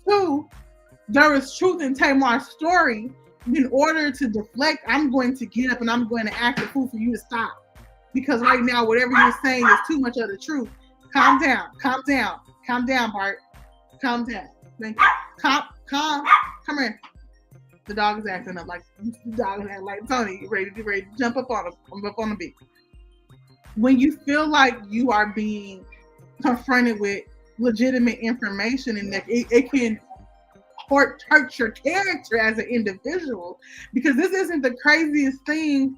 two, there is truth in Tamar's story. In order to deflect, I'm going to get up and I'm going to act a fool for you to stop. Because right now, whatever you're saying is too much of the truth. Calm down, Bart. Calm down. Come here. The dog is acting up like Toni, ready to jump up on the beat. When you feel like you are being confronted with legitimate information and that it can hurt your character as an individual, because this isn't the craziest thing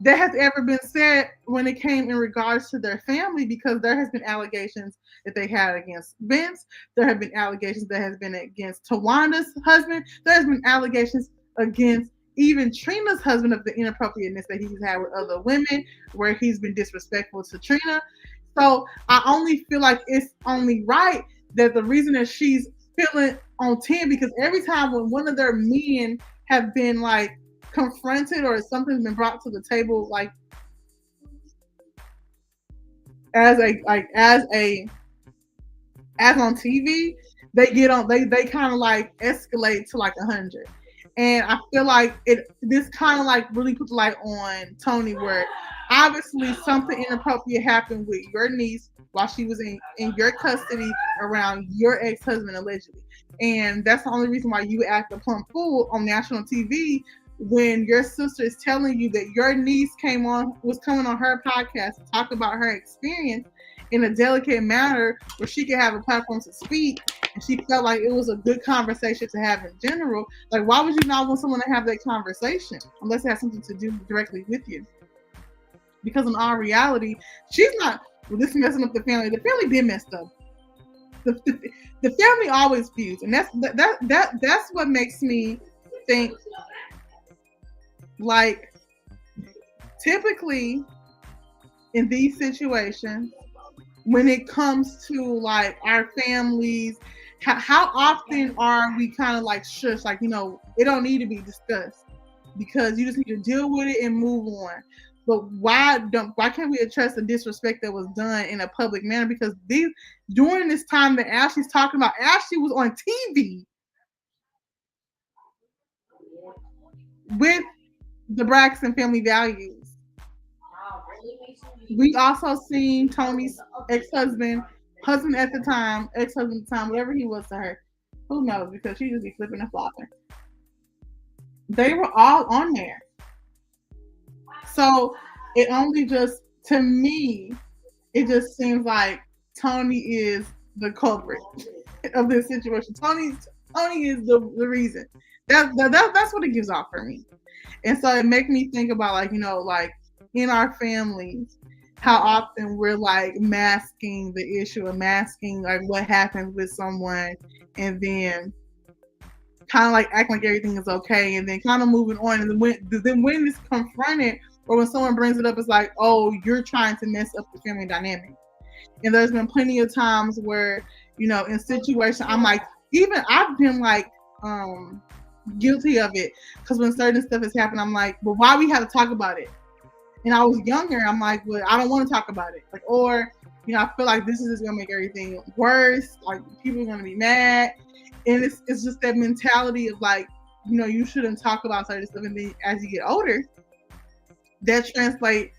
that has ever been said when it came in regards to their family, because there has been allegations that they had against Vince. There have been allegations that has been against Tawanda's husband. There has been allegations against even Trina's husband of the inappropriateness that he's had with other women, where he's been disrespectful to Trina. So I only feel like it's only right that the reason that she's feeling on 10, because every time when one of their men have been like confronted or something's been brought to the table, like as on TV, they kind of like escalate to like 100. And I feel like this kind of like really puts light on Toni, where obviously something inappropriate happened with your niece while she was in your custody around your ex-husband allegedly. And that's the only reason why you act a plumb fool on national TV when your sister is telling you that your niece was coming on her podcast to talk about her experience in a delicate manner where she could have a platform to speak, and she felt like it was a good conversation to have in general. Like, why would you not want someone to have that conversation unless it has something to do directly with you? Because in all reality, she's not this messing up the family. The family did mess up. The family always feuds, and that's what makes me think, like, typically in these situations, when it comes to like our families, how often are we kind of like shush, like, it don't need to be discussed because you just need to deal with it and move on. But why can't we address the disrespect that was done in a public manner? Because during this time that Ashley's talking about, Ashley was on TV with the Braxton family values. We also seen Toni's husband at the time, whatever he was to her. Who knows? Because she just be flipping and flopping. They were all on there. So it only just, to me, it just seems like Toni is the culprit of this situation. Toni is the reason. That's what it gives off for me. And so it makes me think about, like, like in our families, how often we're like masking the issue and masking like what happens with someone, and then kind of like acting like everything is okay, and then kind of moving on. And then when it's confronted, or when someone brings it up, it's like, oh, you're trying to mess up the family dynamic. And there's been plenty of times where, in situations, I'm like, even I've been like guilty of it, because when certain stuff has happened, I'm like, well, why we have to talk about it? And I was younger, I'm like, well, I don't want to talk about it. Like, or, I feel like this is just gonna make everything worse. Like, people are gonna be mad. And it's just that mentality of like, you shouldn't talk about certain stuff. And then as you get older, that translates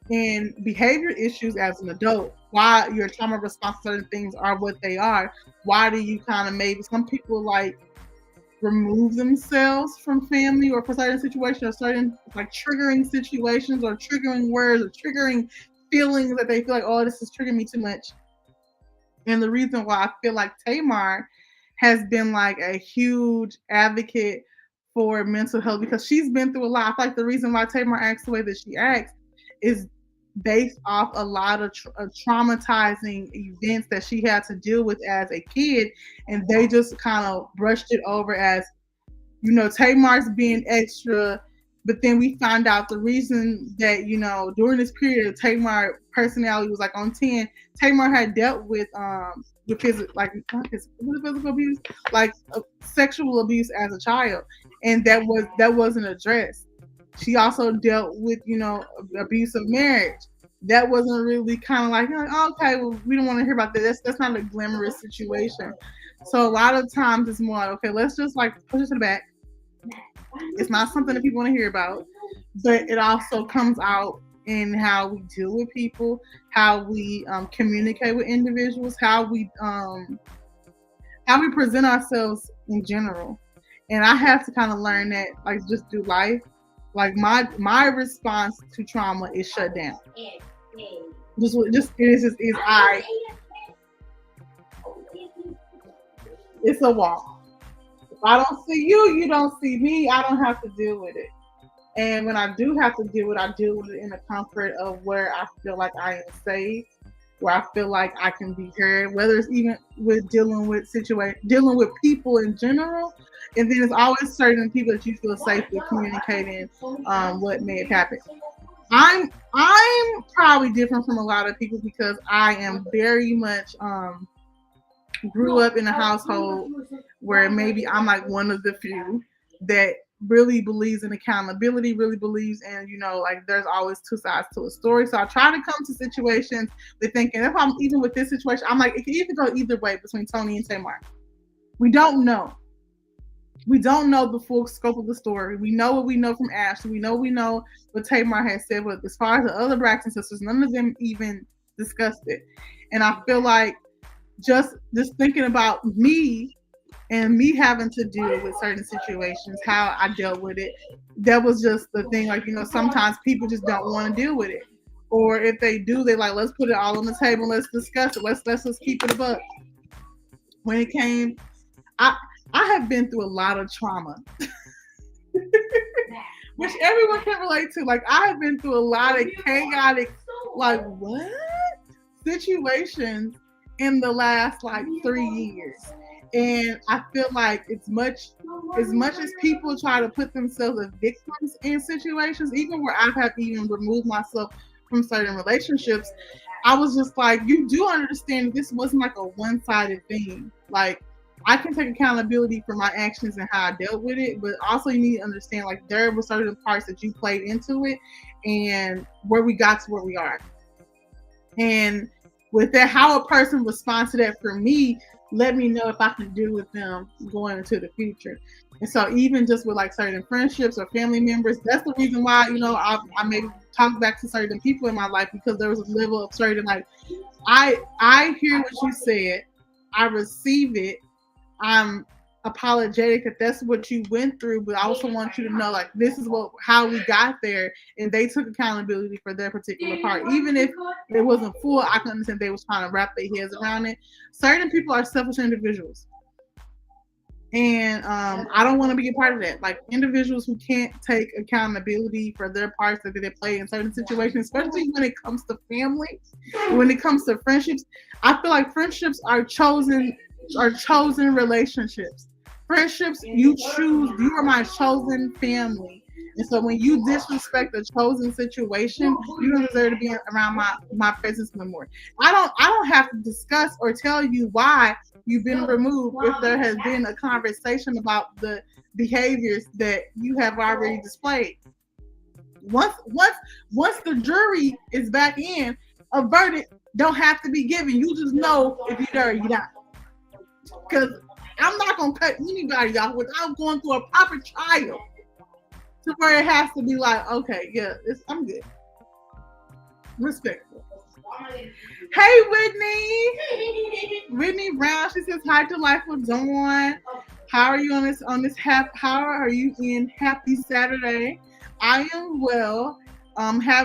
in behavior issues as an adult. Why your trauma response to certain things are what they are. Why do you kind of, maybe some people like remove themselves from family or for certain situations, or certain like triggering situations or triggering words or triggering feelings that they feel like, oh, this is triggering me too much. And the reason why I feel like Tamar has been like a huge advocate for mental health, because she's been through a lot. I feel like the reason why Tamar acts the way that she acts is based off a lot of traumatizing events that she had to deal with as a kid, and they just kind of brushed it over as, you know, Tamar's being extra. But then we found out the reason that, you know, during this period, Tamar personality was like on 10. Tamar had dealt with his, like, not his, was it physical abuse, like sexual abuse as a child, and that wasn't addressed. She also dealt with, you know, abuse of marriage. That wasn't really kind of like, oh, okay, well, we don't want to hear about that. That's not a glamorous situation. So a lot of times it's more like, okay, let's just like push it to the back. It's not something that people want to hear about, but it also comes out in how we deal with people, how we communicate with individuals, how we present ourselves in general. And I have to kind of learn that, like, just do life. Like my response to trauma is shut down. Just is I. It's a walk. If I don't see you, you don't see me. I don't have to deal with it. And when I do have to deal with it, I deal with it in the comfort of where I feel like I am safe, where I feel like I can be heard, whether it's even with dealing with people in general. And then there's always certain people that you feel safe with communicating what may have happened. I'm probably different from a lot of people because I am very much grew up in a household where maybe I'm like one of the few that really believes in accountability, really believes in, you know, like there's always two sides to a story. So I try to come to situations with thinking, if I'm even with this situation, I'm like, it can either go either way between Toni and Tamar. We don't know. We don't know the full scope of the story. We know what we know from Ashley. We know what Tamar has said. But as far as the other Braxton sisters, none of them even discussed it. And I feel like just thinking about me and me having to deal with certain situations, how I dealt with it, that was just the thing. Like, you know, sometimes people just don't want to deal with it. Or if they do, they like, let's put it all on the table. Let's discuss it. Let's just keep it above. When it came, I have been through a lot of trauma, which everyone can relate to. Like, I have been through a lot of chaotic, like, what? Situations in the last, like, 3 years. And I feel like as much as people try to put themselves as victims in situations, even where I have even removed myself from certain relationships, I was just like, you do understand this wasn't like a one-sided thing. Like, I can take accountability for my actions and how I dealt with it, but also you need to understand, like, there were certain parts that you played into it and where we got to where we are. And with that, how a person responds to that for me, let me know if I can deal with them going into the future. And so even just with like certain friendships or family members, that's the reason why, you know, I maybe talk back to certain people in my life, because there was a level of certain, like, I hear what you said, I receive it, I'm apologetic if that's what you went through, but I also want you to know, like, this is how we got there, and they took accountability for their particular part. Even if it wasn't full, I can understand they was trying to wrap their heads around it. Certain people are selfish individuals, and I don't want to be a part of that. Like, individuals who can't take accountability for their parts that they play in certain situations, especially when it comes to family, when it comes to friendships. I feel like friendships are chosen relationships. Friendships, you choose, you are my chosen family. And so when you disrespect a chosen situation, you don't deserve to be around my presence no more. I don't have to discuss or tell you why you've been removed if there has been a conversation about the behaviors that you have already displayed. Once the jury is back in, a verdict don't have to be given. You just know if you're there or you're not. Because I'm not going to cut anybody off without going through a proper trial to where it has to be like, okay, yeah, I'm good. Respectful. Hey, Whitney Brown. She says hi to Life with Dawn. How are you on this how are you in happy Saturday? I am well.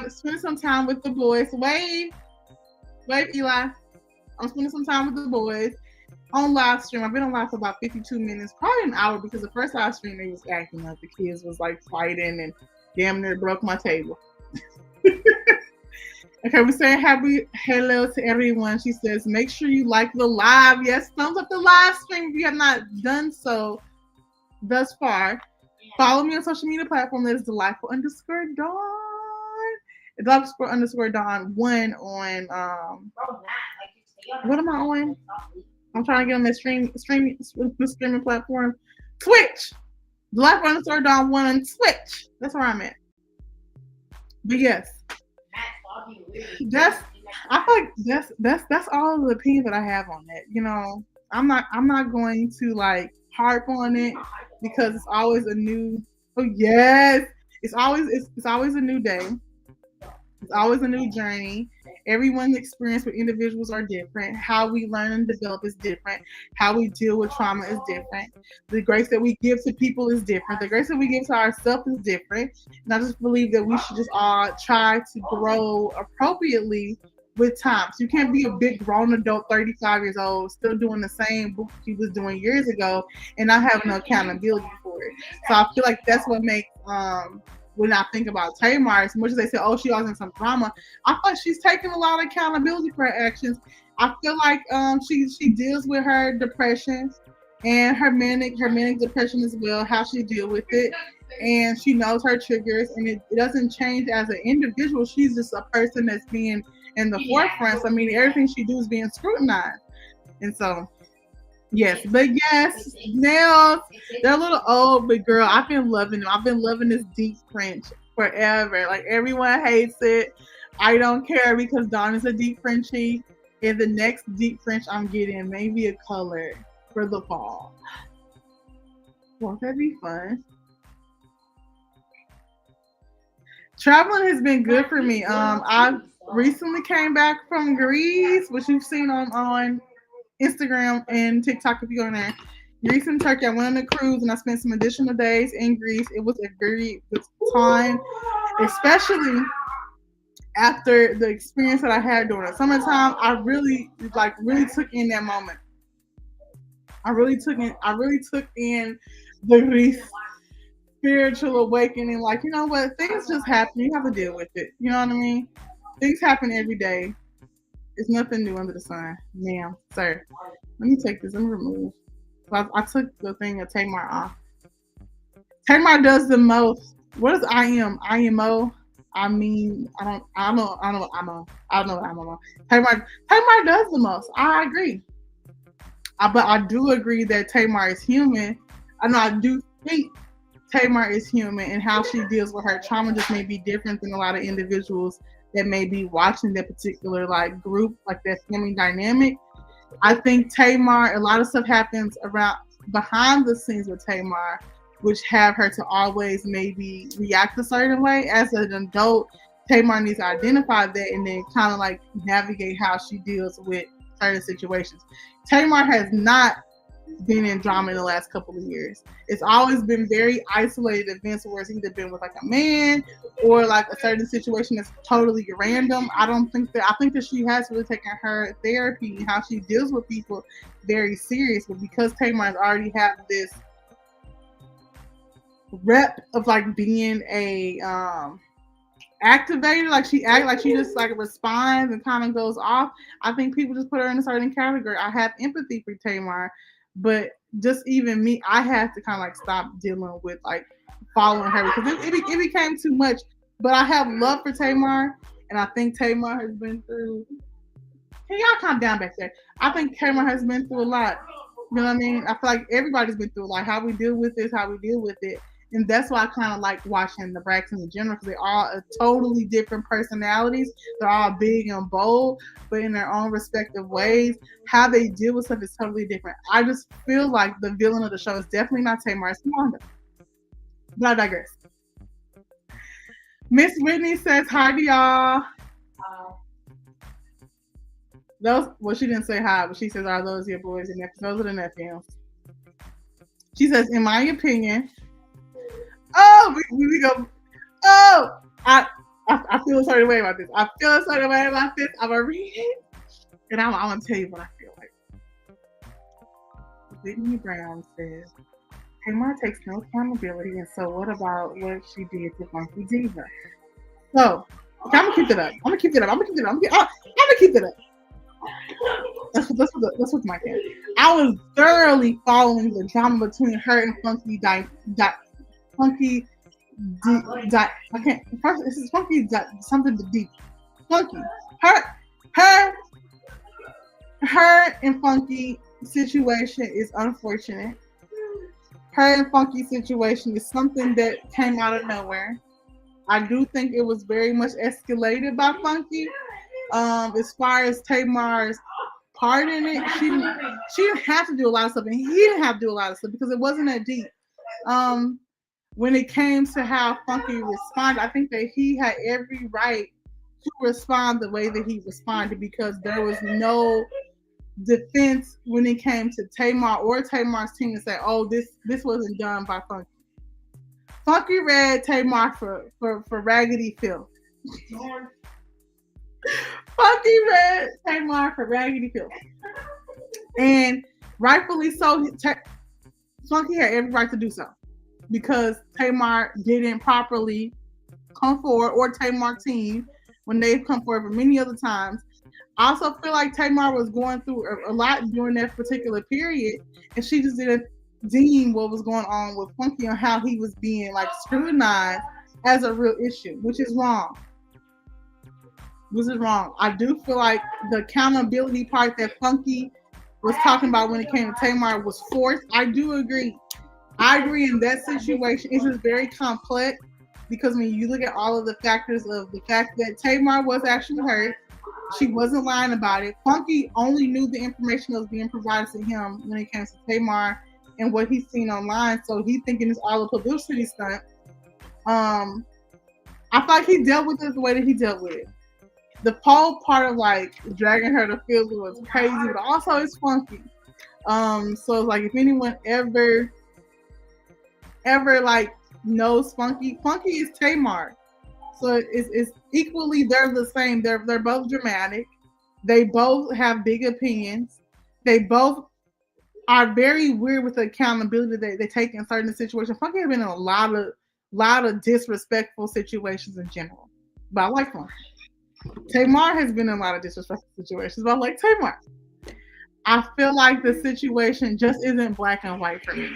Spend some time with the boys. Wave, Eli. I'm spending some time with the boys on live stream. I've been on live for about 52 minutes, probably an hour, because the first live stream they was acting up. The kids was like fighting and damn near broke my table. Okay, we're saying happy hello to everyone. She says, make sure you like the live. Yes, thumbs up the live stream if you have not done so thus far. Follow me on social media platform. That is delightful underscore Dawn. Delightful underscore Dawn one on what am I on? I'm trying to get on that streaming platform. Twitch. Delightful underscore Dawn one on Twitch. That's where I'm at. But yes. That's I feel like that's all the opinion that I have on that. You know, I'm not going to like harp on it because it's always a new. Oh yes, it's always a new day. It's always a new journey. Everyone's experience with individuals are different. How we learn and develop is different. How we deal with trauma is different. The grace that we give to people is different. The grace that we give to ourselves is different. And I just believe that we should just all try to grow appropriately with time. So you can't be a big grown adult, 35 years old, still doing the same book you was doing years ago and not having no accountability for it. So I feel like that's what makes when I think about Tamar, as much as they say, oh, she always in some drama, I feel like she's taking a lot of accountability for her actions. I feel like she deals with her depression and her manic depression as well, how she deal with it. And she knows her triggers and it doesn't change as an individual. She's just a person that's being in the forefront. So I mean everything she do is being scrutinized. And so yes, but yes, nails. They're a little old, but girl, I've been loving them. I've been loving this deep French forever. Like everyone hates it. I don't care because Dawn is a deep Frenchie. And the next deep French I'm getting maybe a color for the fall. Won't that be fun? Traveling has been good for me. I recently came back from Greece, which you've seen on Instagram and TikTok if you go in there. Greece and Turkey. I went on a cruise and I spent some additional days in Greece. It was a very good time, especially after the experience that I had during the summertime. I really took in that moment. I really took in the Greece spiritual awakening. Like, you know what? Things just happen. You have to deal with it. You know what I mean? Things happen every day. It's nothing new under the sun. Ma'am, sir. Let me take this. Let me remove. So I took the thing of Tamar off. Tamar does the most. What is IMO? I mean, I don't know. Tamar does the most. I agree. But I do agree that Tamar is human. I do think Tamar is human and how she deals with her trauma just may be different than a lot of individuals that may be watching that particular like group, like that family dynamic. I think Tamar, a lot of stuff happens around behind the scenes with Tamar, which have her to always maybe react a certain way. As an adult, Tamar needs to identify that and then kind of like navigate how she deals with certain situations. Tamar has not been in drama in the last couple of years. It's always been very isolated events where it's either been with like a man or like a certain situation that's totally random. I think that she has really taken her therapy and how she deals with people very serious. But because Tamar has already had this rep of like being a activated, like she just like responds and kind of goes off. I think people just put her in a certain category. I have empathy for Tamar, but just even me, I had to kind of like stop dealing with like following her because it became too much. But I have love for Tamar, and I think Tamar has been through. Can y'all calm down back there? I think Tamar has been through a lot. You know what I mean? I feel like everybody's been through like how we deal with this, how we deal with it. And that's why I kind of like watching the Braxtons in general because they all are totally different personalities. They're all big and bold, but in their own respective ways. How they deal with stuff is totally different. I just feel like the villain of the show is definitely not Tamar, it's Wanda. But I digress. Miss Whitney says, hi to y'all. She didn't say hi, but she says, are those your boys and nephews? Those are the nephews. She says, in my opinion, we go. Oh, I feel a certain way about this. I'm gonna read it, and I'm gonna tell you what I feel like. Whitney Brown says, Tamar takes no accountability, and so what about what she did to Funky Diva? So, Okay, I'm gonna keep it up. I'm gonna keep it up. I'm gonna keep it up. I'm gonna keep it up. That's what's my cat. I was thoroughly following the drama between her and Funky Funky I can't. First, this is Funky something deep. Funky. Her and Funky situation is unfortunate. Her and Funky situation is something that came out of nowhere. I do think it was very much escalated by Funky. As far as Tamar's part in it, she didn't have to do a lot of stuff, and he didn't have to do a lot of stuff because it wasn't that deep. When it came to how Funky responded, I think that he had every right to respond the way that he responded because there was no defense when it came to Tamar or Tamar's team to say, "Oh, this wasn't done by Funky." Funky read Tamar for raggedy filth. Funky read Tamar for raggedy filth, and rightfully so. Funky had every right to do so because Tamar didn't properly come forward, or Tamar team when they've come forward for many other times. I also feel like Tamar was going through a lot during that particular period, and she just didn't deem what was going on with Funky and how he was being like scrutinized as a real issue, which is wrong. This is wrong. I do feel like the accountability part that Funky was talking about when it came to Tamar was forced. I do agree. I agree in that situation. It's just very complex because when you look at all of the factors of the fact that Tamar was actually hurt, she wasn't lying about it. Funky only knew the information that was being provided to him when it came to Tamar and what he's seen online. So he's thinking it's all a publicity stunt. I feel like he dealt with it the way that he dealt with it. The whole part of like dragging her to field was crazy, but also it's Funky. So like if anyone ever like knows Funky is Tamar. So it's equally, they're the same. They're both dramatic. They both have big opinions. They both are very weird with the accountability that they take in certain situations. Funky has been in a lot of disrespectful situations in general. But I like Funky. Tamar has been in a lot of disrespectful situations, but I like Tamar. I feel like the situation just isn't black and white for me.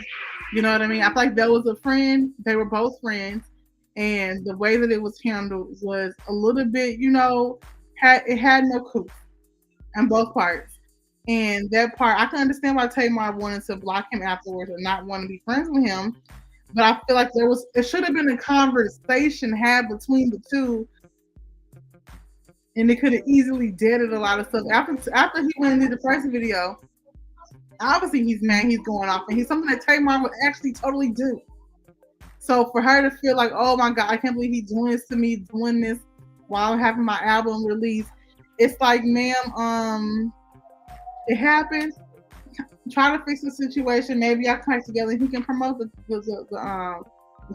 You know what I mean? I feel like that was a friend. They were both friends. And the way that it was handled was a little bit, it had no coup on both parts. And that part, I can understand why Tamar wanted to block him afterwards or not want to be friends with him. But I feel like it should have been a conversation had between the two. And it could have easily deaded a lot of stuff. After he went and did the first video, obviously he's mad, he's going off. And he's something that Tamar would actually totally do. So for her to feel like, oh my God, I can't believe he's doing this to me, doing this while I'm having my album released. It's like, ma'am, it happened. Try to fix the situation. Maybe y'all come together and he can promote the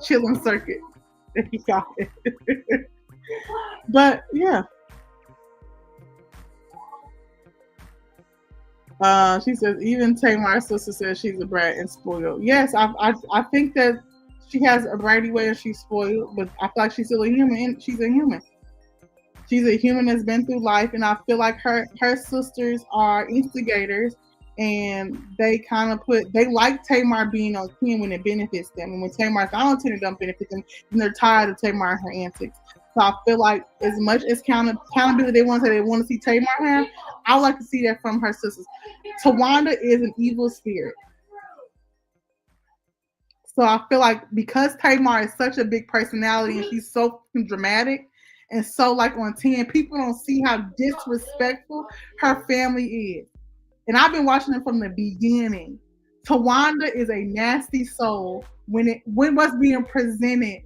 chilling circuit that he got it. But yeah. She says, even Tamar's sister says she's a brat and spoiled. Yes, I think that she has a bratty way and she's spoiled, but I feel like she's still a human. And she's a human. She's a human that's been through life, and I feel like her sisters are instigators, and they like Tamar being on 10 when it benefits them, and when Tamar's not on 10, it don't benefit them, and they're tired of Tamar and her antics. So I feel like as much as accountability they want to see Tamar have, I would like to see that from her sisters. Tawanda is an evil spirit. So I feel like because Tamar is such a big personality and she's so dramatic and so like on 10, people don't see how disrespectful her family is. And I've been watching it from the beginning. Tawanda is a nasty soul when what's being presented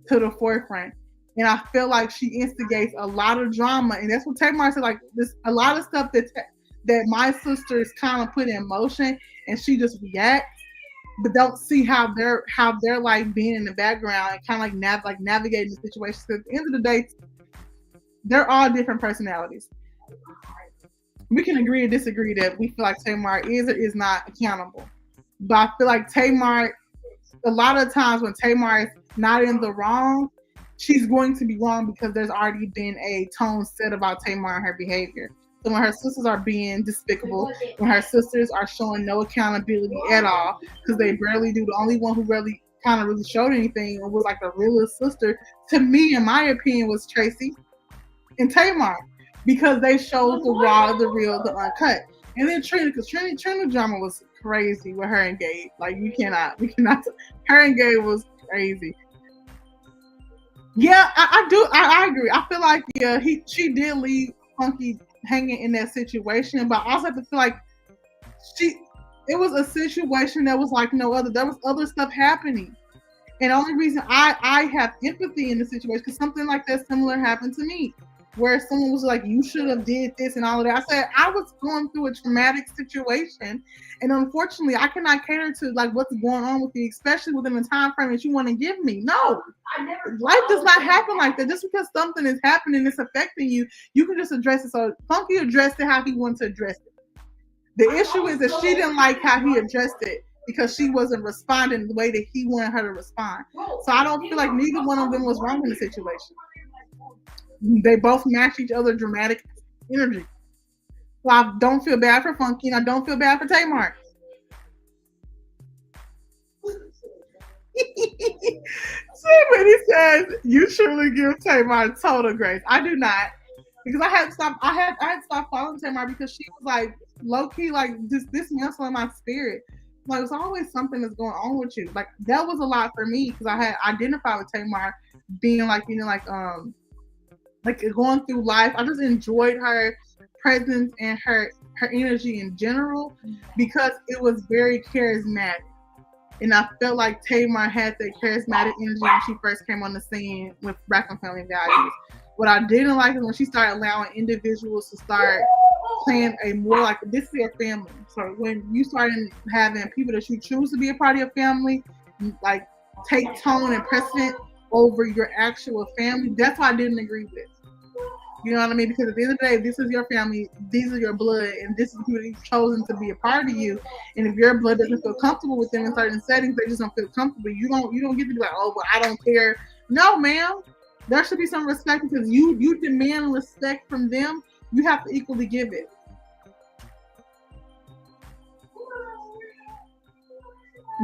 to the forefront. And I feel like she instigates a lot of drama. And that's what Tamar said, like this, a lot of stuff that my sisters kind of put in motion and she just reacts, but don't see how they're like being in the background and kind of like navigating the situation. Because at the end of the day, they're all different personalities. We can agree or disagree that we feel like Tamar is or is not accountable. But I feel like Tamar, a lot of times when Tamar is not in the wrong, she's going to be wrong because there's already been a tone set about Tamar and her behavior. So when her sisters are being despicable, when her sisters are showing no accountability at all, because they barely do. The only one who really kind of really showed anything and was like the realest sister, to me, in my opinion, was Tracy and Tamar, because they showed the raw, the real, the uncut. And then Trina, because Trina drama was crazy with her and Gabe. Like we cannot. Her and Gabe was crazy. Yeah, I do. I agree. I feel like she did leave Funky hanging in that situation, but I also have to feel like it was a situation that was like no other. There was other stuff happening, and the only reason I have empathy in the situation because something like that similar happened to me, where someone was like, "You should have did this" and all of that. I said I was going through a traumatic situation, and unfortunately, I cannot cater to like what's going on with you, especially within the time frame that you want to give me. No, life does not happen like that. Just because something is happening, it's affecting you, you can just address it. So Funky addressed it how he wanted to address it. The issue is that she didn't like how he addressed it because she wasn't responding the way that he wanted her to respond. So I don't feel like neither one of them was wrong in the situation. They both match each other dramatic energy. So I don't feel bad for Funky and I don't feel bad for Tamar. Somebody says you truly give Tamar total grace. I do not, because I had to stop. I had to stop following Tamar because she was like low key, like just dismantling my spirit. Like there's always something that's going on with you. Like that was a lot for me because I had identified with Tamar being like like going through life. I just enjoyed her presence and her energy in general because it was very charismatic. And I felt like Tamar had that charismatic energy when she first came on the scene with Braxton Family Values. What I didn't like is when she started allowing individuals to start playing a more like this is your family. So when you started having people that you choose to be a part of your family, like take tone and precedent over your actual family, that's what I didn't agree with. You know what I mean? Because at the end of the day, this is your family, these are your blood, and this is who you've chosen to be a part of you. And if your blood doesn't feel comfortable with them in certain settings, they just don't feel comfortable. You don't get to be like, oh, well, I don't care. No, ma'am. There should be some respect because you demand respect from them. You have to equally give it.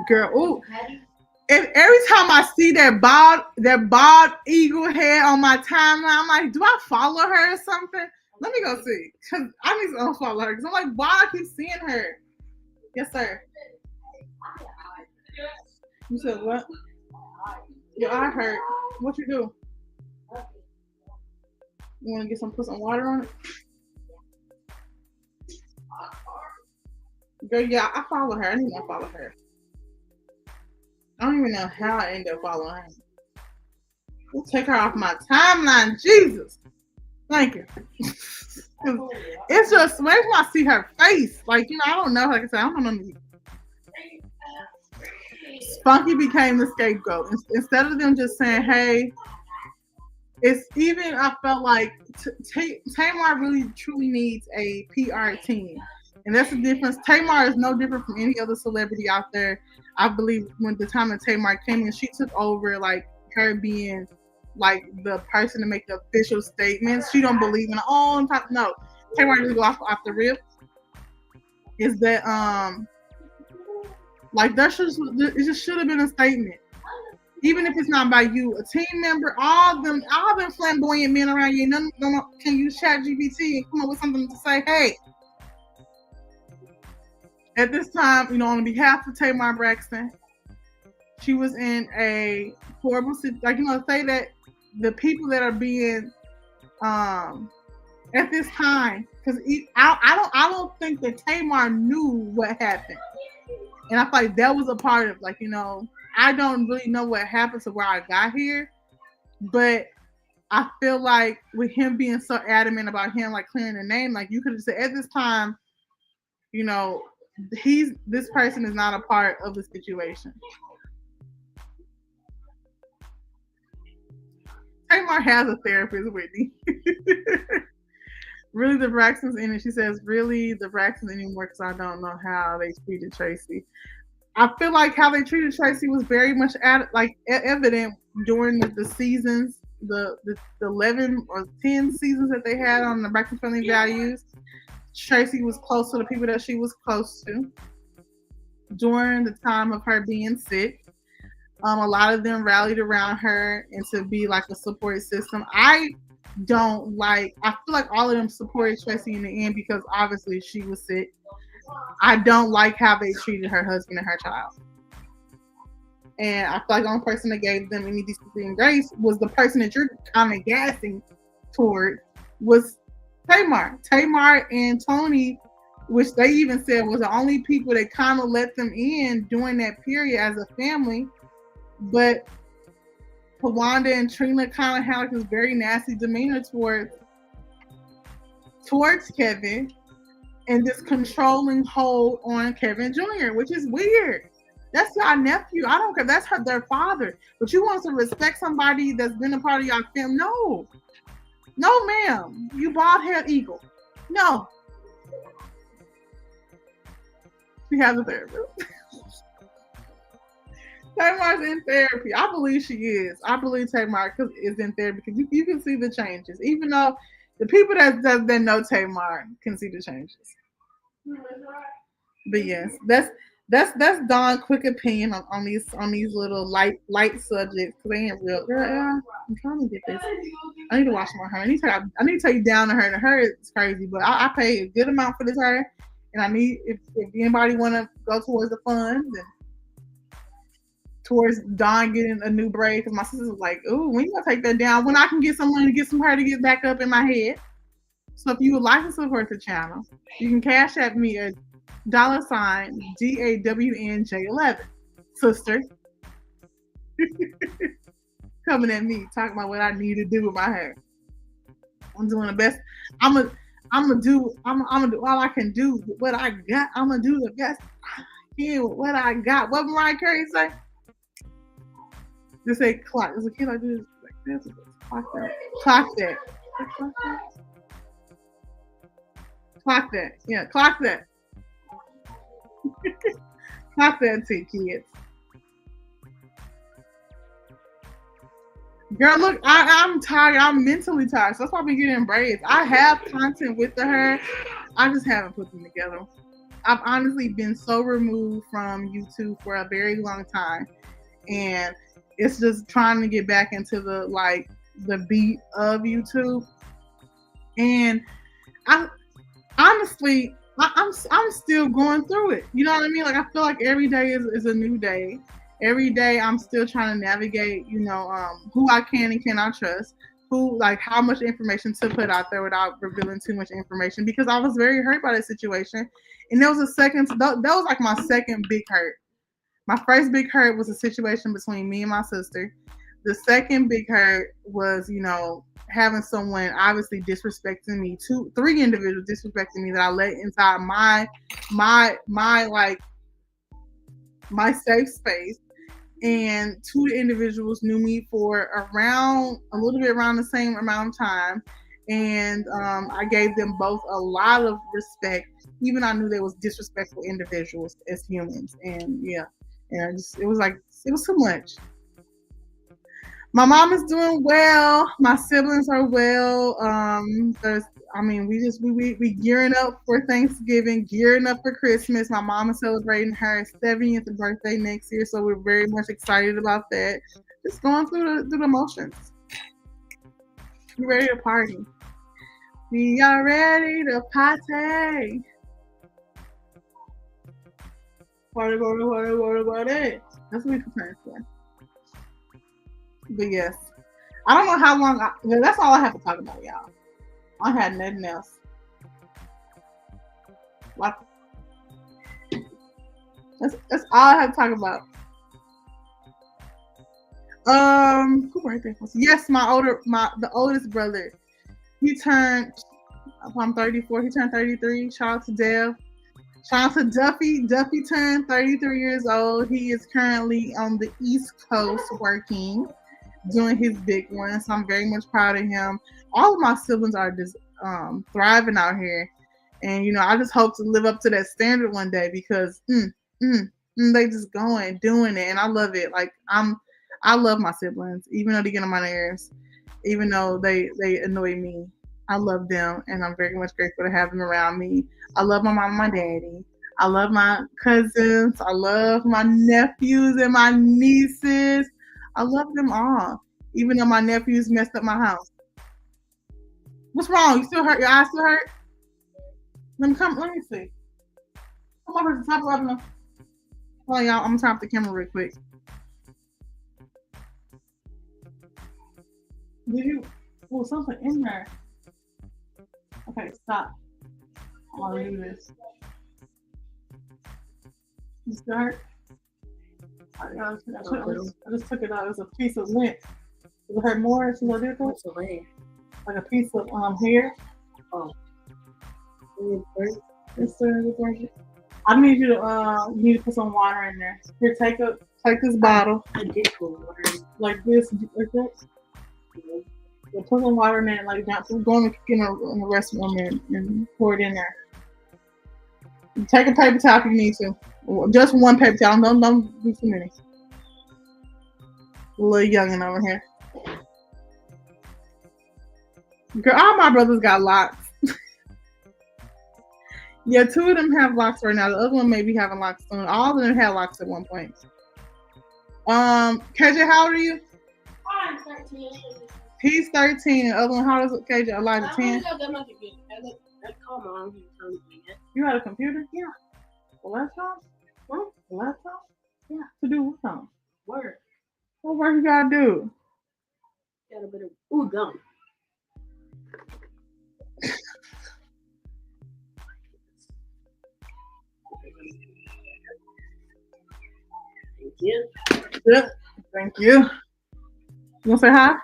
Girl, ooh. If every time I see that bald eagle head on my timeline, I'm like, do I follow her or something? Let me go see. Cause I need to unfollow her. Cause I'm like, why I keep seeing her? Yes, sir. You said what? Your eye hurt. What you do? You want to put some water on it? Girl, yeah, I follow her. I need to follow her. I don't even know how I ended up following her. We'll take her off my timeline. Jesus. Thank you. It's just, whenever I see her face, like, I don't know. Like I said, I don't know. Spunky became the scapegoat. Instead of them just saying, hey, it's even, I felt like Tamar really truly needs a PR team. And that's the difference. Tamar is no different from any other celebrity out there. I believe when the time that Tamar came in, she took over, like, her being, like, the person to make the official statements. She don't believe in, no. Tamar just go off the rip. Is that, like, it just should have been a statement. Even if it's not by you, a team member, all them flamboyant men around you, none of them can use ChatGPT and come up with something to say, hey, at this time, on behalf of Tamar Braxton, she was in a horrible situation. Say that the people that are being, at this time, because I don't think that Tamar knew what happened, and I feel like that was a part of, like, I don't really know what happened to where I got here, but I feel like with him being so adamant about him, like, clearing the name, like, you could have said at this time, this person is not a part of the situation. Tamar has a therapist, Whitney. Really, the Braxtons in it. She says, really, the Braxtons anymore because I don't know how they treated Tracy. I feel like how they treated Tracy was very much evident during the seasons the 11 or 10 seasons that they had on the Braxton Family Values, Tracy was close to the people that she was close to during the time of her being sick. A lot of them rallied around her and to be like a support system. I feel like all of them supported Tracy in the end because obviously she was sick. I don't like how they treated her husband and her child. And I feel like the only person that gave them any decency and grace was the person that you're kind of gassing toward was Tamar. Tamar and Toni, which they even said was the only people that kind of let them in during that period as a family. But Tawanda and Trina kind of had like this very nasty demeanor towards Kevin and this controlling hold on Kevin Jr., which is weird. That's your nephew. I don't care. That's their father. But you want to respect somebody that's been a part of your family? No. No, ma'am. You bald-headed eagle. No. She has a therapist. Tamar's in therapy. I believe she is. I believe Tamar is in therapy because you can see the changes. Even though the people that know Tamar can see the changes. But yes, that's Dawn's quick opinion on these little light subjects because they ain't real. Girl, I'm trying to get this. I need to watch more her. I need to take you down to her. And her is crazy, but I pay a good amount for this her, and I need if anybody want to go towards the funds and towards Dawn getting a new braid because my sister was like, "Ooh, when you gonna take that down? When I can get some money to get some hair to get back up in my head." So if you would like to support the channel, you can cash at me at $DAWNJ11. Sister. Coming at me, talking about what I need to do with my hair. I'm doing the best. I'm gonna do all I can do with what I got. I'm gonna do the best I can with what I got. What Mariah Carey say? Just say clock. There's a kid like this. Like this. Clock that. Clock that. Clock that. Clock that. Yeah, clock that. Clock that too, kids. Girl, look, I'm tired. I'm mentally tired. So that's why I've been getting braids. I have content with the hair. I just haven't put them together. I've honestly been so removed from YouTube for a very long time. And it's just trying to get back into the beat of YouTube. And I'm still going through it. You know what I mean? Like I feel like every day is a new day. Every day I'm still trying to navigate, who I can and cannot trust, how much information to put out there without revealing too much information because I was very hurt by that situation. And that was that was like my second big hurt. My first big hurt was a situation between me and my sister. The second big hurt was, having someone obviously disrespecting me, 3 individuals disrespecting me that I let inside my safe space. And 2 individuals knew me for a little bit around the same amount of time. And I gave them both a lot of respect, even I knew they was disrespectful individuals as humans. And yeah, and it was too much. My mom is doing well. My siblings are well. We gearing up for Thanksgiving, gearing up for Christmas. My mom is celebrating her 70th birthday next year, so we're very much excited about that. Just going through the motions. We're ready to party. We are ready to party. Party. That's what we preparing for. But yes, I don't know how long. That's all I have to talk about, y'all. I had nothing else. What? That's all I have to talk about. Who birthday was? Yes, the oldest brother. He turned. I'm 34. He turned 33. Shout out to Dev. Shout out to Duffy. Duffy turned 33 years old. He is currently on the East Coast working, doing his big one. So I'm very much proud of him. All of my siblings are just thriving out here. And, I just hope to live up to that standard one day because they just going, doing it. And I love it. I love my siblings, even though they get on my nerves. even though they annoy me. I love them, and I'm very much grateful to have them around me. I love my mom and my daddy. I love my cousins. I love my nephews and my nieces. I love them all, even though my nephews messed up my house. What's wrong? You still hurt? Your eyes still hurt? Let me come. Let me see. Come over to the top of the. Hold on, y'all. I'm gonna turn off the camera real quick. Did you? Oh, something in there. Okay, stop. I'll do this. You still hurt? I just took it out. It was a piece of lint. Does it hurt more? Should I do it? What's the lint? Like a piece of hair. Oh. I need you to put some water in there. Here, take this bottle. I did put water in. Like this, like that. Yeah, put some water in there, like that. Go in the restroom and pour it in there. Take a paper towel if you need to. Just one paper towel. Don't do too many. A little youngin' over here. Girl, all my brothers got locks. Yeah, 2 of them have locks right now. The other one may be having locks soon. All of them had locks at one point. KJ, how old are you? I'm 13. He's 13. The other one, how old is KJ? Elijah, 10? You had a computer? Yeah. A laptop? What? A laptop? Yeah. To do what on? Work. What work you gotta do? Got a bit of gum. Thank you. Yeah. Thank you. You wanna say hi?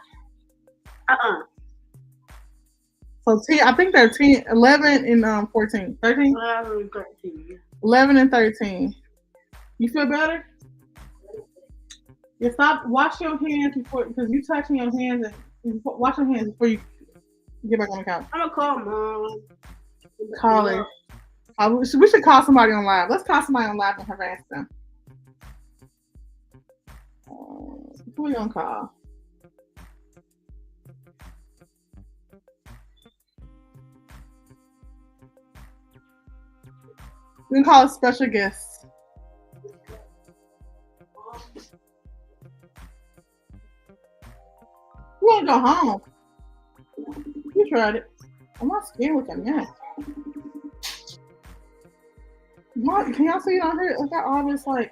So 10, I think they're 10, 11 and 14. 13? 11 and 13. You feel better? Yeah, stop. Wash your hands before, because you touching your hands, and wash your hands before you get back on the couch. I'm gonna call Mom. Call her. We should call somebody on live. Let's call somebody on live and harass them. Who we gonna call? We can call a special guest. You wanna go home? You tried it. I'm not scared with that mess. Can y'all see it on here? I got all this like.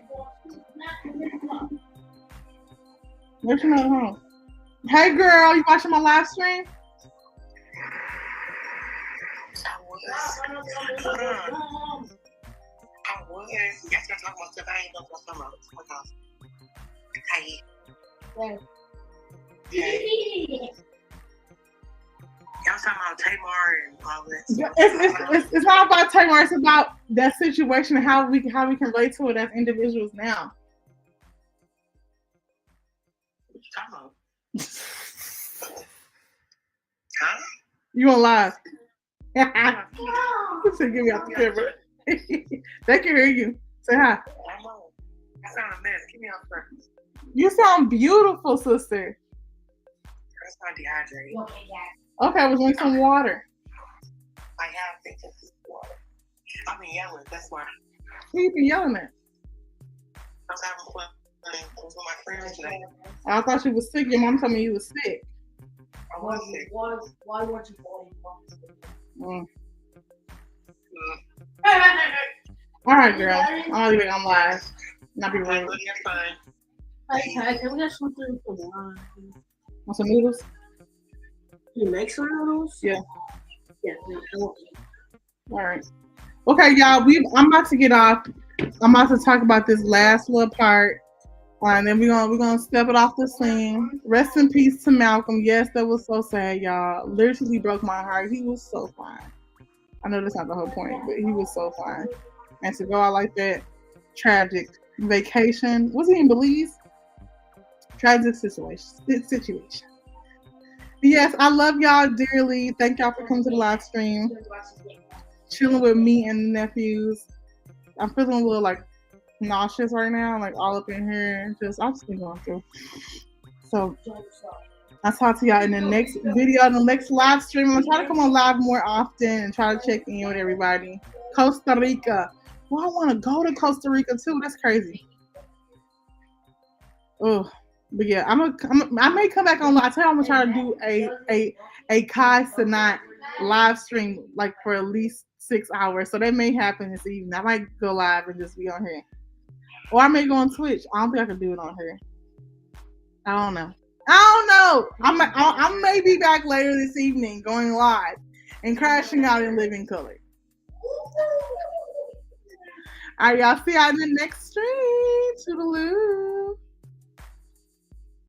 Where's your mother home? Hey girl, you watching my live stream? I was. Yes, you're talking about stuff I ain't know what's talking about. Hey. Y'all talking about Tamar and all that. It's not about Tamar. It's about that situation and how we can relate to it as individuals now. What you talking about? Huh? You on live? You said get me out the camera. They can hear you. Say hi. I'm on. I sound a mess. Keep me on first. You sound beautiful, sister. That's not dehydrated. Okay, we'll drink some water. I have to take this water. I've been yelling. That's why. Who you been yelling at? I was having fun. I was with my friends today. I thought you was sick. Your mom told me you was sick. I was sick. Why weren't you calling? All right, girl. I'll leave it on live. Not be rude. You're fine. Hey, can we get something for wine? Want some noodles? You make some noodles? Yeah. Yeah. All right. Okay, y'all. I'm about to get off. I'm about to talk about this last little part, and then we're gonna step it off the scene. Rest in peace to Malcolm. Yes, that was so sad, y'all. Literally broke my heart. He was so fine. I know that's not the whole point, but he was so fine. And to go out like that, tragic. Vacation. Was he in Belize? Tragic situation. But yes, I love y'all dearly. Thank y'all for coming to the live stream. Chilling with me and the nephews. I'm feeling a little like nauseous right now, like all up in here. I'm just been going through. So I'll talk to y'all in the next video, in the next live stream. I'm gonna try to come on live more often and try to check in with everybody. Costa Rica. Well, I want to go to Costa Rica too. That's crazy. Oh, but yeah, I may come back on. I tell you, I'm gonna try to do a Kai Sanat live stream like for at least 6 hours. So that may happen this evening. I might go live and just be on here, or I may go on Twitch. I don't think I can do it on here. I don't know. I may be back later this evening, going live and crashing out in living color. All right, y'all. See y'all in the next stream. Toodaloo.